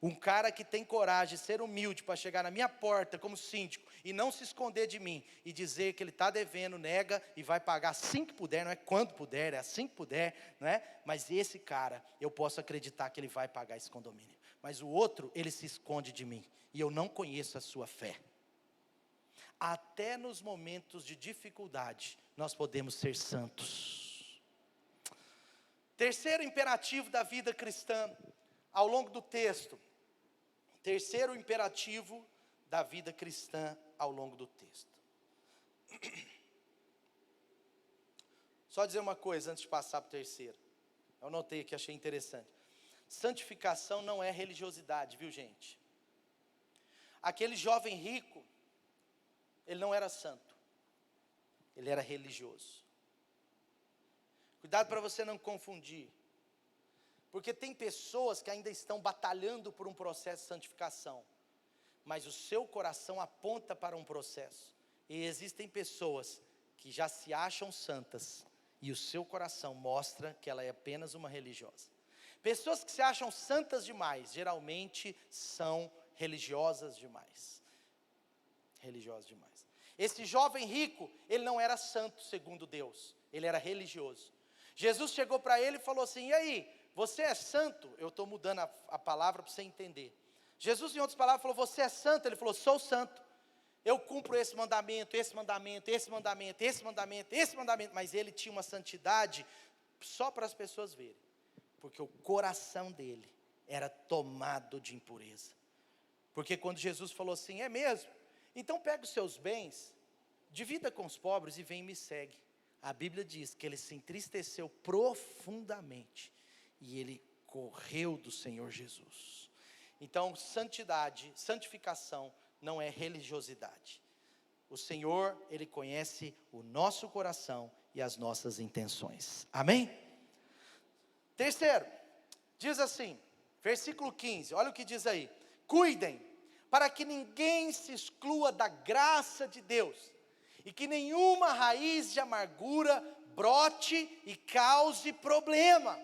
Um cara que tem coragem de ser humilde para chegar na minha porta como síndico e não se esconder de mim e dizer que ele está devendo, nega e vai pagar assim que puder, não é quando puder, é assim que puder, não é? Mas esse cara, eu posso acreditar que ele vai pagar esse condomínio. Mas o outro, ele se esconde de mim, e eu não conheço a sua fé. Até nos momentos de dificuldade, nós podemos ser santos. Terceiro imperativo da vida cristã, ao longo do texto. Terceiro imperativo da vida cristã ao longo do texto. Só dizer uma coisa antes de passar para o terceiro. Eu anotei aqui, achei interessante. Santificação não é religiosidade, viu, gente? Aquele jovem rico, ele não era santo, ele era religioso. Cuidado para você não confundir, porque tem pessoas que ainda estão batalhando por um processo de santificação, mas o seu coração aponta para um processo. E existem pessoas que já se acham santas, e o seu coração mostra que ela é apenas uma religiosa. Pessoas que se acham santas demais, geralmente são religiosas demais. Religiosas demais. Esse jovem rico, ele não era santo segundo Deus, ele era religioso. Jesus chegou para ele e falou assim: e aí, você é santo? Eu estou mudando a palavra para você entender. Jesus, em outras palavras, falou: você é santo? Ele falou: sou santo. Eu cumpro esse mandamento, esse mandamento, esse mandamento, esse mandamento, esse mandamento. Mas ele tinha uma santidade só para as pessoas verem, porque o coração dele era tomado de impureza. Porque quando Jesus falou assim: é mesmo? Então pega os seus bens, divida com os pobres e vem e me segue. A Bíblia diz que ele se entristeceu profundamente e ele correu do Senhor Jesus. Então, santidade, santificação não é religiosidade. O Senhor, Ele conhece o nosso coração e as nossas intenções. Amém? Terceiro, diz assim, versículo 15, olha o que diz aí: cuidem, para que ninguém se exclua da graça de Deus, e que nenhuma raiz de amargura brote e cause problema,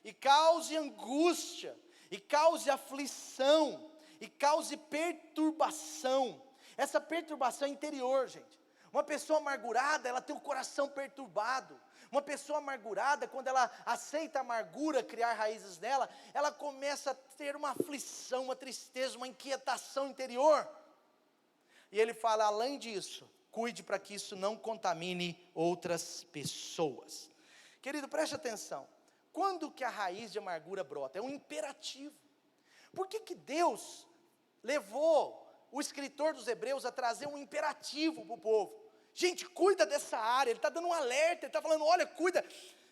e cause angústia, e cause aflição, e cause perturbação. Essa perturbação é interior, gente. Uma pessoa amargurada, ela tem o coração perturbado. Uma pessoa amargurada, quando ela aceita a amargura criar raízes nela, ela começa a ter uma aflição, uma tristeza, uma inquietação interior. E ele fala: além disso, cuide para que isso não contamine outras pessoas. Querido, preste atenção. Quando que a raiz de amargura brota? É um imperativo. Por que Deus levou o escritor dos Hebreus a trazer um imperativo para o povo? Gente, cuida dessa área. Ele está dando um alerta, ele está falando: olha, cuida.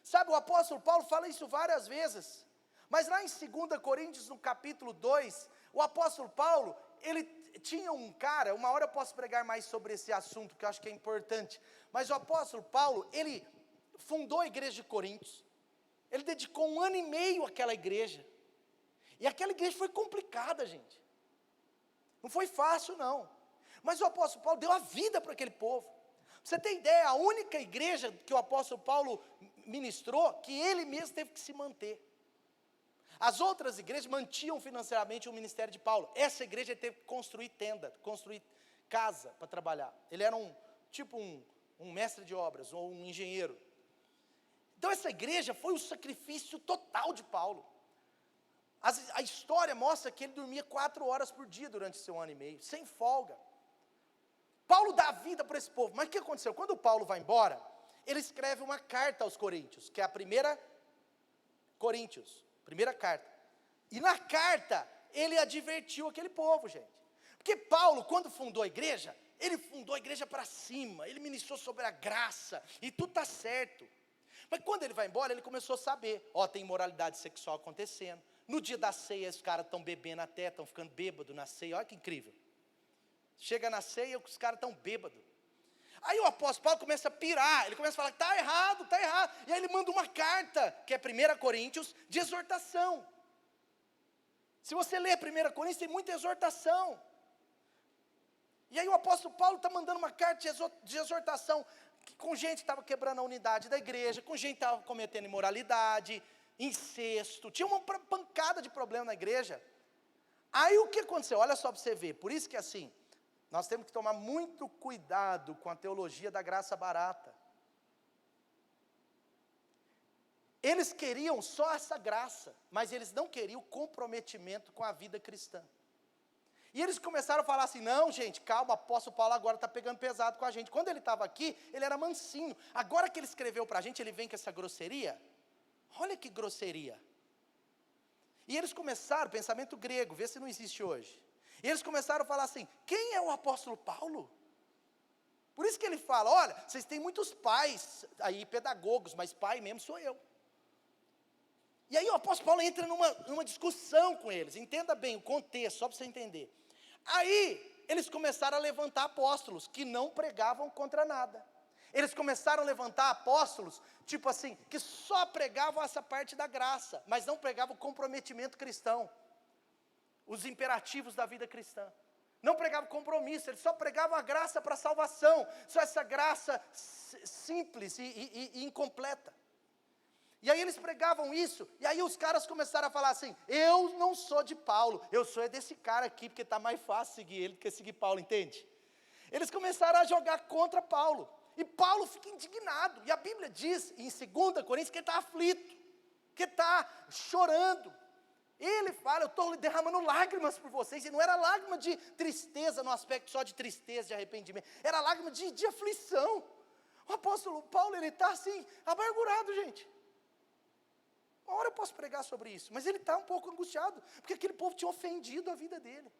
Sabe, o apóstolo Paulo fala isso várias vezes. Mas lá em 2 Coríntios, no capítulo 2, o apóstolo Paulo, ele tinha um cara, uma hora eu posso pregar mais sobre esse assunto, que eu acho que é importante. Mas o apóstolo Paulo, ele fundou a igreja de Coríntios. Ele dedicou 1 ano e meio àquela igreja. E aquela igreja foi complicada, gente. Não foi fácil, não. Mas o apóstolo Paulo deu a vida para aquele povo. Pra você ter ideia, a única igreja que o apóstolo Paulo ministrou, que ele mesmo teve que se manter. As outras igrejas mantinham financeiramente o ministério de Paulo. Essa igreja ele teve que construir tenda, construir casa para trabalhar. Ele era um mestre de obras, ou um engenheiro. Então essa igreja foi o sacrifício total de Paulo. A história mostra que ele dormia 4 horas por dia durante seu 1 ano e meio, sem folga. Paulo dá vida para esse povo. Mas o que aconteceu? Quando Paulo vai embora, ele escreve uma carta aos Coríntios, que é a primeira carta. E na carta, ele advertiu aquele povo, gente. Porque Paulo, quando fundou a igreja, ele fundou a igreja para cima, ele ministrou sobre a graça, e tudo está certo. Mas quando ele vai embora, ele começou a saber: tem imoralidade sexual acontecendo. No dia da ceia, os caras estão bebendo até, estão ficando bêbados na ceia. Olha que incrível. Chega na ceia, os caras estão bêbados. Aí o apóstolo Paulo começa a pirar, ele começa a falar: está errado, está errado. E aí ele manda uma carta, que é 1 Coríntios, de exortação. Se você ler 1 Coríntios, tem muita exortação. E aí o apóstolo Paulo está mandando uma carta de exortação, que com gente que estava quebrando a unidade da igreja, com gente que estava cometendo imoralidade, incesto, tinha uma pancada de problema na igreja. Aí o que aconteceu? Olha só para você ver. Por isso que assim, nós temos que tomar muito cuidado com a teologia da graça barata. Eles queriam só essa graça, mas eles não queriam comprometimento com a vida cristã. E eles começaram a falar assim: não, gente, calma, o apóstolo Paulo agora está pegando pesado com a gente. Quando ele estava aqui, ele era mansinho. Agora que ele escreveu para a gente, ele vem com essa grosseria. Olha que grosseria. E eles começaram, pensamento grego, vê se não existe hoje. E eles começaram a falar assim: quem é o apóstolo Paulo? Por isso que ele fala: olha, vocês têm muitos pais aí, pedagogos, mas pai mesmo sou eu. E aí o apóstolo Paulo entra numa discussão com eles. Entenda bem o contexto, só para você entender. Aí eles começaram a levantar apóstolos que não pregavam contra nada. Eles começaram a levantar apóstolos, tipo assim, que só pregavam essa parte da graça, mas não pregavam o comprometimento cristão, os imperativos da vida cristã. Não pregavam compromisso, eles só pregavam a graça para a salvação, só essa graça simples e incompleta. E aí eles pregavam isso, e aí os caras começaram a falar assim: eu não sou de Paulo, eu sou desse cara aqui, porque está mais fácil seguir ele do que seguir Paulo, entende? Eles começaram a jogar contra Paulo, e Paulo fica indignado, e a Bíblia diz, em 2 Coríntios, que ele está aflito, que está chorando. Ele fala: eu estou derramando lágrimas por vocês, e não era lágrima de tristeza, no aspecto só de tristeza, de arrependimento, era lágrima de aflição. O apóstolo Paulo, ele está assim, amargurado, gente. Uma hora eu posso pregar sobre isso, mas ele está um pouco angustiado, porque aquele povo tinha ofendido a vida dele,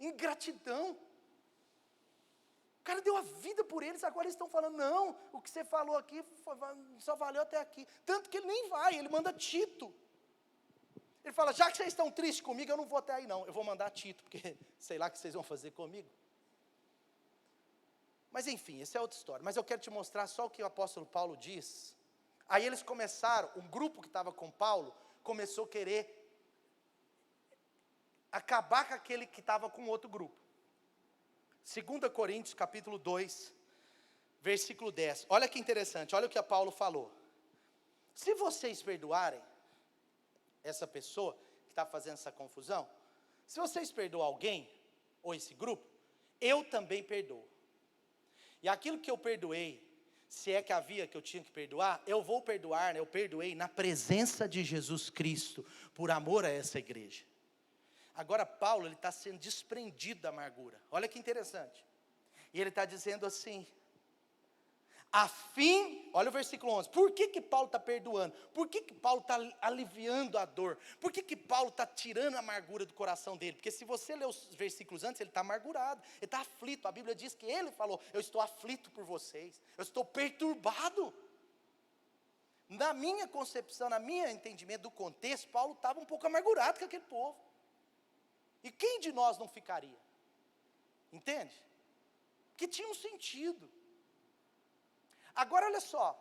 ingratidão. O cara deu a vida por eles, agora eles estão falando: não, o que você falou aqui só valeu até aqui. Tanto que ele nem vai, ele manda Tito. Ele fala: já que vocês estão tristes comigo, eu não vou até aí não, eu vou mandar Tito, porque sei lá o que vocês vão fazer comigo. Mas enfim, essa é outra história, mas eu quero te mostrar só o que o apóstolo Paulo diz. Aí eles começaram, um grupo que estava com Paulo, começou a querer acabar com aquele que estava com outro grupo. 2 Coríntios capítulo 2, versículo 10, olha que interessante, olha o que a Paulo falou: se vocês perdoarem essa pessoa que está fazendo essa confusão, se vocês perdoam alguém, ou esse grupo, eu também perdoo. E aquilo que eu perdoei, se é que havia que eu tinha que perdoar, eu vou perdoar, né? Eu perdoei na presença de Jesus Cristo, por amor a essa igreja. Agora Paulo, ele está sendo desprendido da amargura, olha que interessante, e ele está dizendo assim, a fim, olha o versículo 11, por que Paulo está perdoando? Por que Paulo está aliviando a dor? Por que Paulo está tirando a amargura do coração dele? Porque se você ler os versículos antes, ele está amargurado, ele está aflito. A Bíblia diz que ele falou: eu estou aflito por vocês, eu estou perturbado. Na minha concepção, na minha entendimento do contexto, Paulo estava um pouco amargurado com aquele povo. E quem de nós não ficaria? Entende? Que tinha um sentido. Agora olha só,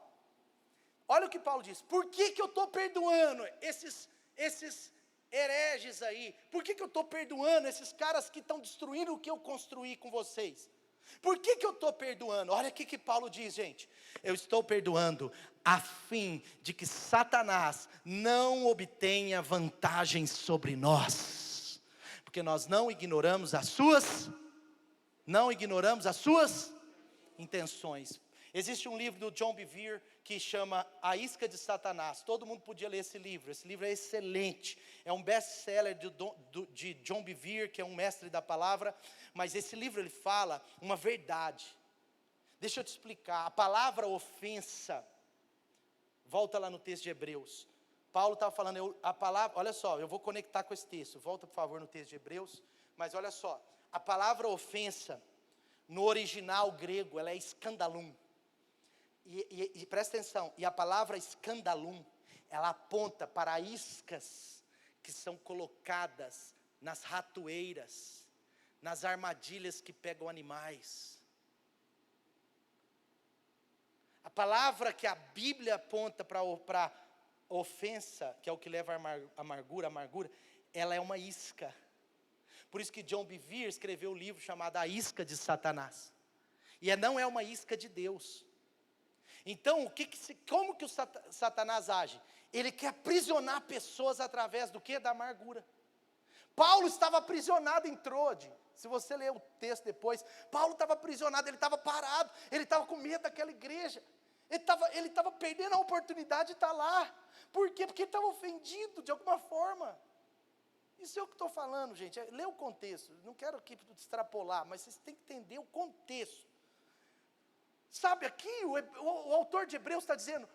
olha o que Paulo diz: por que eu estou perdoando esses hereges aí? Por que eu estou perdoando esses caras que estão destruindo o que eu construí com vocês? Por que eu estou perdoando? Olha o que Paulo diz, gente: eu estou perdoando a fim de que Satanás não obtenha vantagem sobre nós, porque nós não ignoramos as suas intenções. Existe um livro do John Bevere que chama A Isca de Satanás. Todo mundo podia ler esse livro é excelente, é um best-seller de John Bevere, que é um mestre da palavra. Mas esse livro, ele fala uma verdade. Deixa eu te explicar, a palavra ofensa, volta lá no texto de Hebreus, Paulo estava falando, a palavra, olha só, eu vou conectar com esse texto, volta por favor no texto de Hebreus, mas olha só, a palavra ofensa, no original grego, ela é escandalum. E presta atenção, e a palavra escandalum, ela aponta para iscas que são colocadas nas ratoeiras, nas armadilhas que pegam animais. A palavra que a Bíblia aponta para ofensa, que é o que leva a amargura, ela é uma isca. Por isso que John Bevere escreveu um livro chamado A Isca de Satanás. E não é uma isca de Deus. Então, como que o Satanás age? Ele quer aprisionar pessoas através do quê? Da amargura. Paulo estava aprisionado em Trode. Se você ler o texto depois, Paulo estava aprisionado, ele estava parado, ele estava com medo daquela igreja. Ele estava perdendo a oportunidade de estar lá. Por quê? Porque ele estava ofendido de alguma forma. Isso é o que estou falando, gente. Lê o contexto. Não quero aqui extrapolar, mas vocês têm que entender o contexto. Sabe, aqui o autor de Hebreus está dizendo: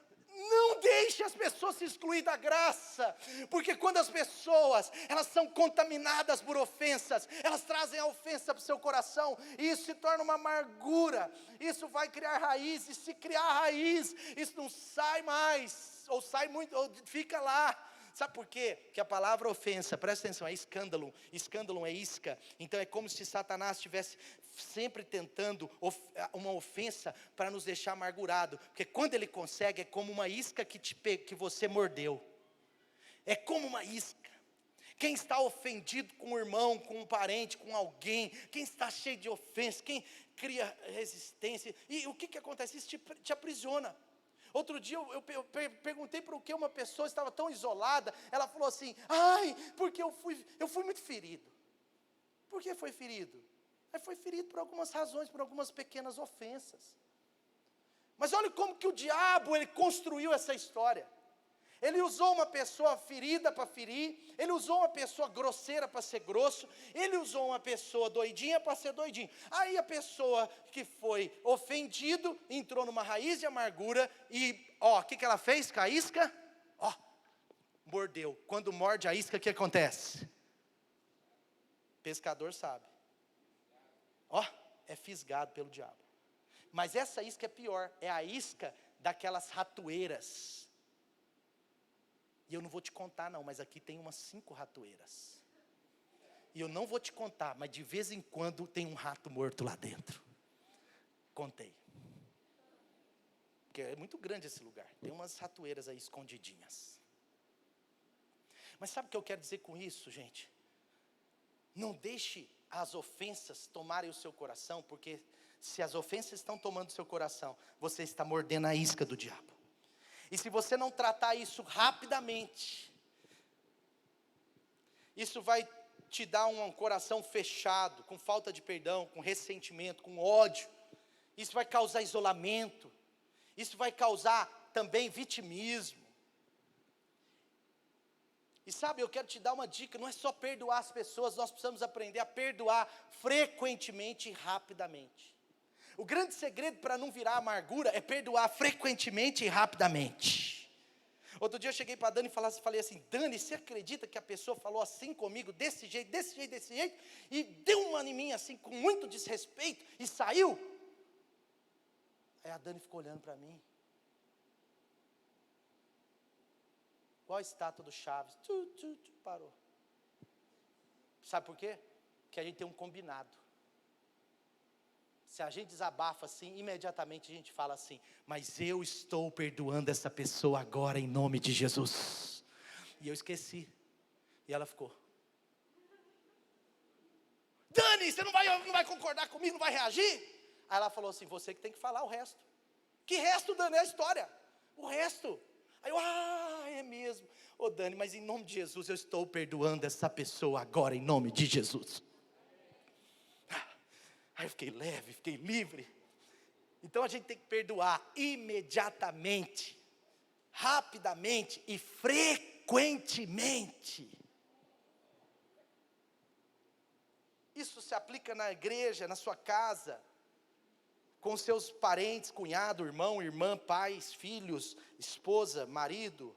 não deixe as pessoas se excluir da graça, porque quando as pessoas, elas são contaminadas por ofensas, elas trazem a ofensa para o seu coração, e isso se torna uma amargura, isso vai criar raiz, e se criar raiz, isso não sai mais, ou sai muito, ou fica lá. Sabe por quê? Porque a palavra ofensa, presta atenção, é escândalo é isca. Então é como se Satanás estivesse sempre tentando uma ofensa para nos deixar amargurado, porque quando ele consegue, é como uma isca que você mordeu, é como uma isca. Quem está ofendido com um irmão, com um parente, com alguém, quem está cheio de ofensa, quem cria resistência, e o que acontece? Isso te aprisiona. Outro dia eu perguntei por que uma pessoa estava tão isolada. Ela falou assim: ai, porque eu fui muito ferido. Por que foi ferido? Aí foi ferido por algumas razões, por algumas pequenas ofensas. Mas olha como que o diabo, ele construiu essa história. Ele usou uma pessoa ferida para ferir, ele usou uma pessoa grosseira para ser grosso, ele usou uma pessoa doidinha para ser doidinho. Aí a pessoa que foi ofendido entrou numa raiz de amargura e, o que ela fez com a isca? Mordeu. Quando morde a isca, o que acontece? Pescador sabe. É fisgado pelo diabo. Mas essa isca é pior, é a isca daquelas ratoeiras. E eu não vou te contar não, mas aqui tem umas 5 ratoeiras. E eu não vou te contar, mas de vez em quando tem um rato morto lá dentro. Contei. Porque é muito grande esse lugar. Tem umas ratoeiras aí escondidinhas. Mas sabe o que eu quero dizer com isso, gente? Não deixe as ofensas tomarem o seu coração, porque se as ofensas estão tomando o seu coração, você está mordendo a isca do diabo. E se você não tratar isso rapidamente, isso vai te dar um coração fechado, com falta de perdão, com ressentimento, com ódio. Isso vai causar isolamento. Isso vai causar também vitimismo. E sabe, eu quero te dar uma dica, não é só perdoar as pessoas, nós precisamos aprender a perdoar frequentemente e rapidamente. O grande segredo para não virar amargura é perdoar frequentemente e rapidamente. Outro dia eu cheguei para a Dani e falei assim: Dani, você acredita que a pessoa falou assim comigo, desse jeito, e deu uma em mim assim, com muito desrespeito, e saiu? Aí a Dani ficou olhando para mim. Igual a estátua do Chaves, parou. Sabe por quê? Porque a gente tem um combinado. Se a gente desabafa assim, imediatamente a gente fala assim: mas eu estou perdoando essa pessoa agora em nome de Jesus. E eu esqueci. E ela ficou: Dani, você não vai concordar comigo, não vai reagir? Aí ela falou assim: você que tem que falar o resto. Que resto, Dani? É a história. O resto. Aí eu: é mesmo. Ô Dani, mas em nome de Jesus eu estou perdoando essa pessoa agora em nome de Jesus. Aí eu fiquei leve, fiquei livre. Então a gente tem que perdoar imediatamente, rapidamente e frequentemente. Isso se aplica na igreja, na sua casa, com seus parentes, cunhado, irmão, irmã, pais, filhos, esposa, marido.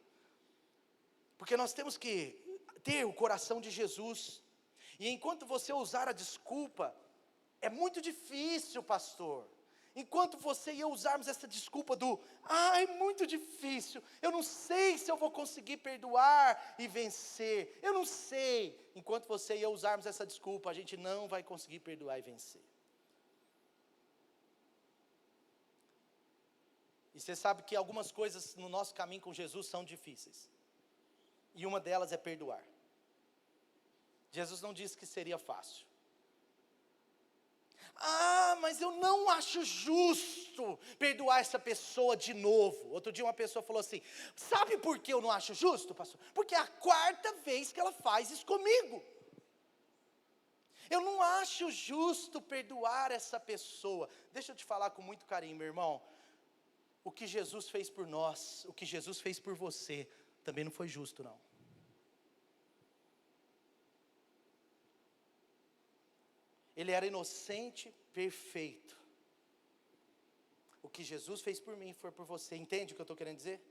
Porque nós temos que ter o coração de Jesus. E enquanto você usar a desculpa, é muito difícil, pastor. Enquanto você e eu usarmos essa desculpa é muito difícil, eu não sei se eu vou conseguir perdoar e vencer, eu não sei. Enquanto você e eu usarmos essa desculpa, a gente não vai conseguir perdoar e vencer. E você sabe que algumas coisas no nosso caminho com Jesus são difíceis. E uma delas é perdoar. Jesus não disse que seria fácil. Mas eu não acho justo perdoar essa pessoa de novo. Outro dia uma pessoa falou assim: sabe por que eu não acho justo, pastor? Porque é a 4ª vez que ela faz isso comigo. Eu não acho justo perdoar essa pessoa. Deixa eu te falar com muito carinho, meu irmão. O que Jesus fez por nós, o que Jesus fez por você, também não foi justo, não. Ele era inocente, perfeito. O que Jesus fez por mim foi por você. Entende o que eu estou querendo dizer?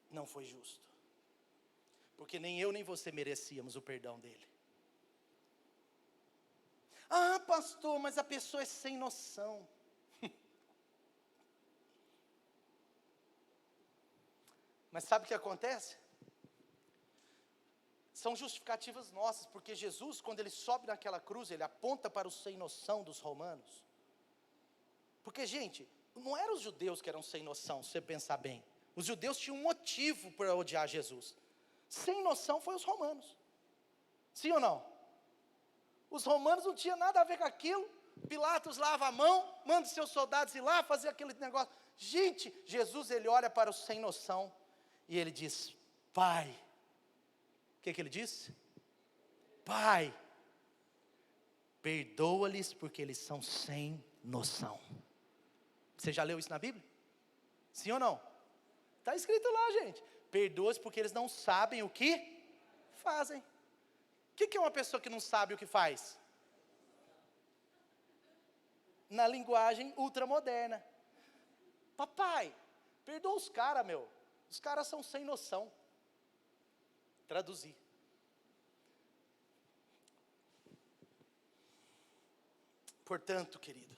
Não foi justo. Porque nem eu nem você merecíamos o perdão dele. Pastor, mas a pessoa é sem noção. Mas sabe o que acontece? São justificativas nossas, porque Jesus, quando ele sobe naquela cruz, ele aponta para o sem noção dos romanos. Porque, gente, não eram os judeus que eram sem noção, se você pensar bem. Os judeus tinham um motivo para odiar Jesus. Sem noção foi os romanos. Sim ou não? Os romanos não tinham nada a ver com aquilo. Pilatos lava a mão, manda os seus soldados ir lá fazer aquele negócio. Gente, Jesus, ele olha para o sem noção e ele diz: Pai. O que ele disse? Pai, perdoa-lhes porque eles são sem noção. Você já leu isso na Bíblia? Sim ou não? Está escrito lá, gente. Perdoa-lhes porque eles não sabem o que fazem. O que é uma pessoa que não sabe o que faz? Na linguagem ultramoderna. Papai, perdoa os caras, meu. Os caras são sem noção. Traduzir. Portanto, querido,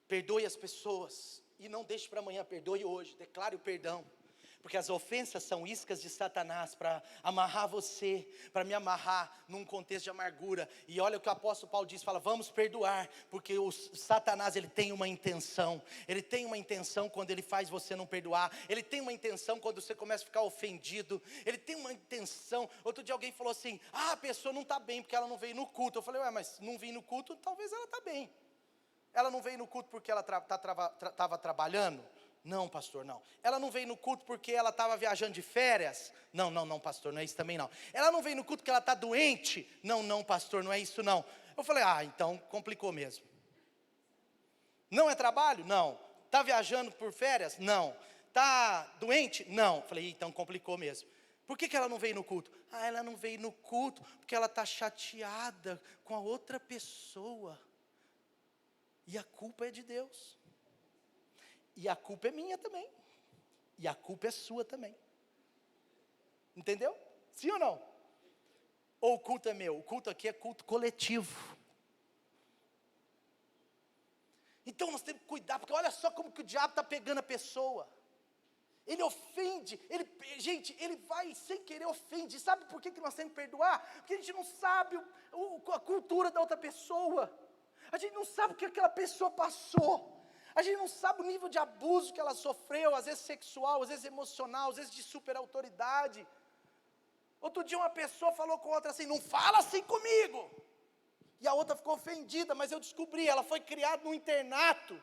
perdoe as pessoas, e não deixe para amanhã, perdoe hoje, declare o perdão, porque as ofensas são iscas de Satanás, para amarrar você, para me amarrar num contexto de amargura, e olha o que o apóstolo Paulo diz, fala, vamos perdoar, porque o Satanás, ele tem uma intenção quando ele faz você não perdoar, ele tem uma intenção quando você começa a ficar ofendido, ele tem uma intenção. Outro dia alguém falou assim, a pessoa não está bem, porque ela não veio no culto. Eu falei, mas não vim no culto, talvez ela está bem. Ela não veio no culto porque ela estava trabalhando? Não, pastor, não. Ela não veio no culto porque ela estava viajando de férias? Não, pastor, não é isso também não. Ela não veio no culto porque ela está doente? Não, pastor, não é isso não. Eu falei, então complicou mesmo. Não é trabalho? Não. Está viajando por férias? Não. Está doente? Não. Eu falei, então complicou mesmo. Por que ela não veio no culto? Ela não veio no culto porque ela está chateada com a outra pessoa. E a culpa é de Deus. E a culpa é minha também. E a culpa é sua também. Entendeu? Sim ou não? Ou o culto é meu? O culto aqui é culto coletivo. Então nós temos que cuidar, porque olha só como que o diabo está pegando a pessoa. Ele ofende, ele vai sem querer ofende. Sabe por que nós temos que perdoar? Porque a gente não sabe a cultura da outra pessoa. A gente não sabe o que aquela pessoa passou. A gente não sabe o nível de abuso que ela sofreu, às vezes sexual, às vezes emocional, às vezes de super autoridade. Outro dia uma pessoa falou com outra assim, não fala assim comigo. E a outra ficou ofendida, mas eu descobri, ela foi criada num internato.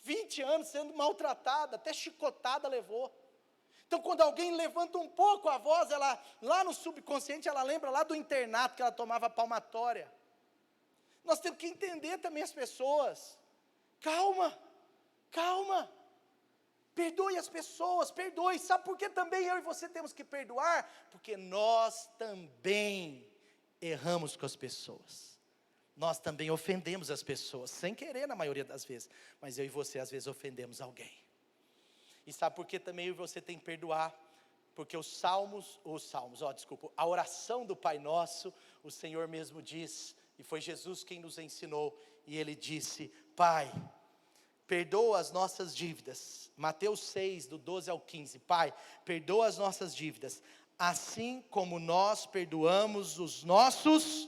20 anos sendo maltratada, até chicotada levou. Então quando alguém levanta um pouco a voz, ela, lá no subconsciente, ela lembra lá do internato que ela tomava palmatória. Nós temos que entender também as pessoas. Calma, perdoe as pessoas, perdoe. Sabe por que também eu e você temos que perdoar? Porque nós também erramos com as pessoas, nós também ofendemos as pessoas, sem querer na maioria das vezes, mas eu e você às vezes ofendemos alguém. E sabe por que também eu e você tem que perdoar? Porque a oração do Pai Nosso, o Senhor mesmo diz, e foi Jesus quem nos ensinou, e Ele disse, Pai, perdoa as nossas dívidas, Mateus 6, do 12 ao 15, Pai, perdoa as nossas dívidas, assim como nós perdoamos os nossos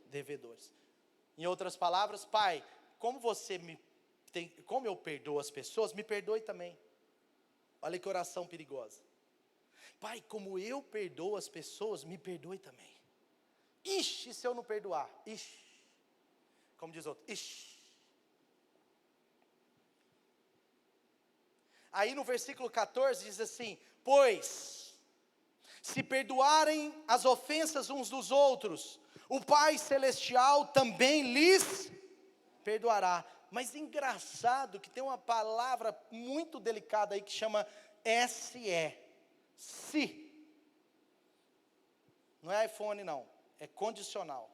devedores. Em outras palavras, Pai, como eu perdoo as pessoas, me perdoe também. Olha que oração perigosa. Pai, como eu perdoo as pessoas, me perdoe também. Ixi, se eu não perdoar, ixi, como diz outro, ixi. Aí no versículo 14 diz assim, pois, se perdoarem as ofensas uns dos outros, o Pai Celestial também lhes perdoará. Mas engraçado que tem uma palavra muito delicada aí que chama SE, se. Não é iPhone não, é condicional.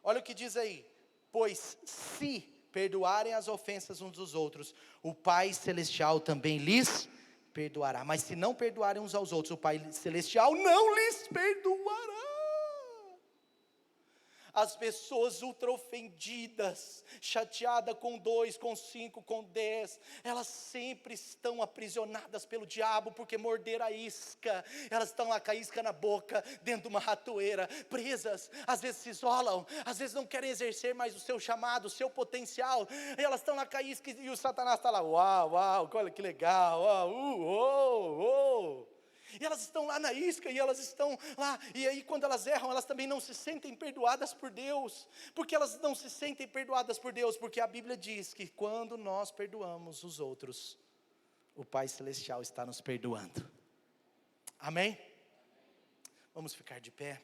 Olha o que diz aí, pois se perdoarem as ofensas uns dos outros, o Pai Celestial também lhes perdoará. Mas se não perdoarem uns aos outros, o Pai Celestial não lhes perdoará. As pessoas ultra ofendidas, chateadas com 2, com 5, com 10, elas sempre estão aprisionadas pelo diabo, porque morderam a isca, elas estão lá com a isca na boca, dentro de uma ratoeira, presas, às vezes se isolam, às vezes não querem exercer mais o seu chamado, o seu potencial, e elas estão lá com a isca, e o Satanás está lá, uau, olha que legal, E elas estão lá na isca, e elas estão lá, e aí quando elas erram, elas também não se sentem perdoadas por Deus. Porque elas não se sentem perdoadas por Deus? Porque a Bíblia diz que quando nós perdoamos os outros, o Pai Celestial está nos perdoando. Amém? Vamos ficar de pé.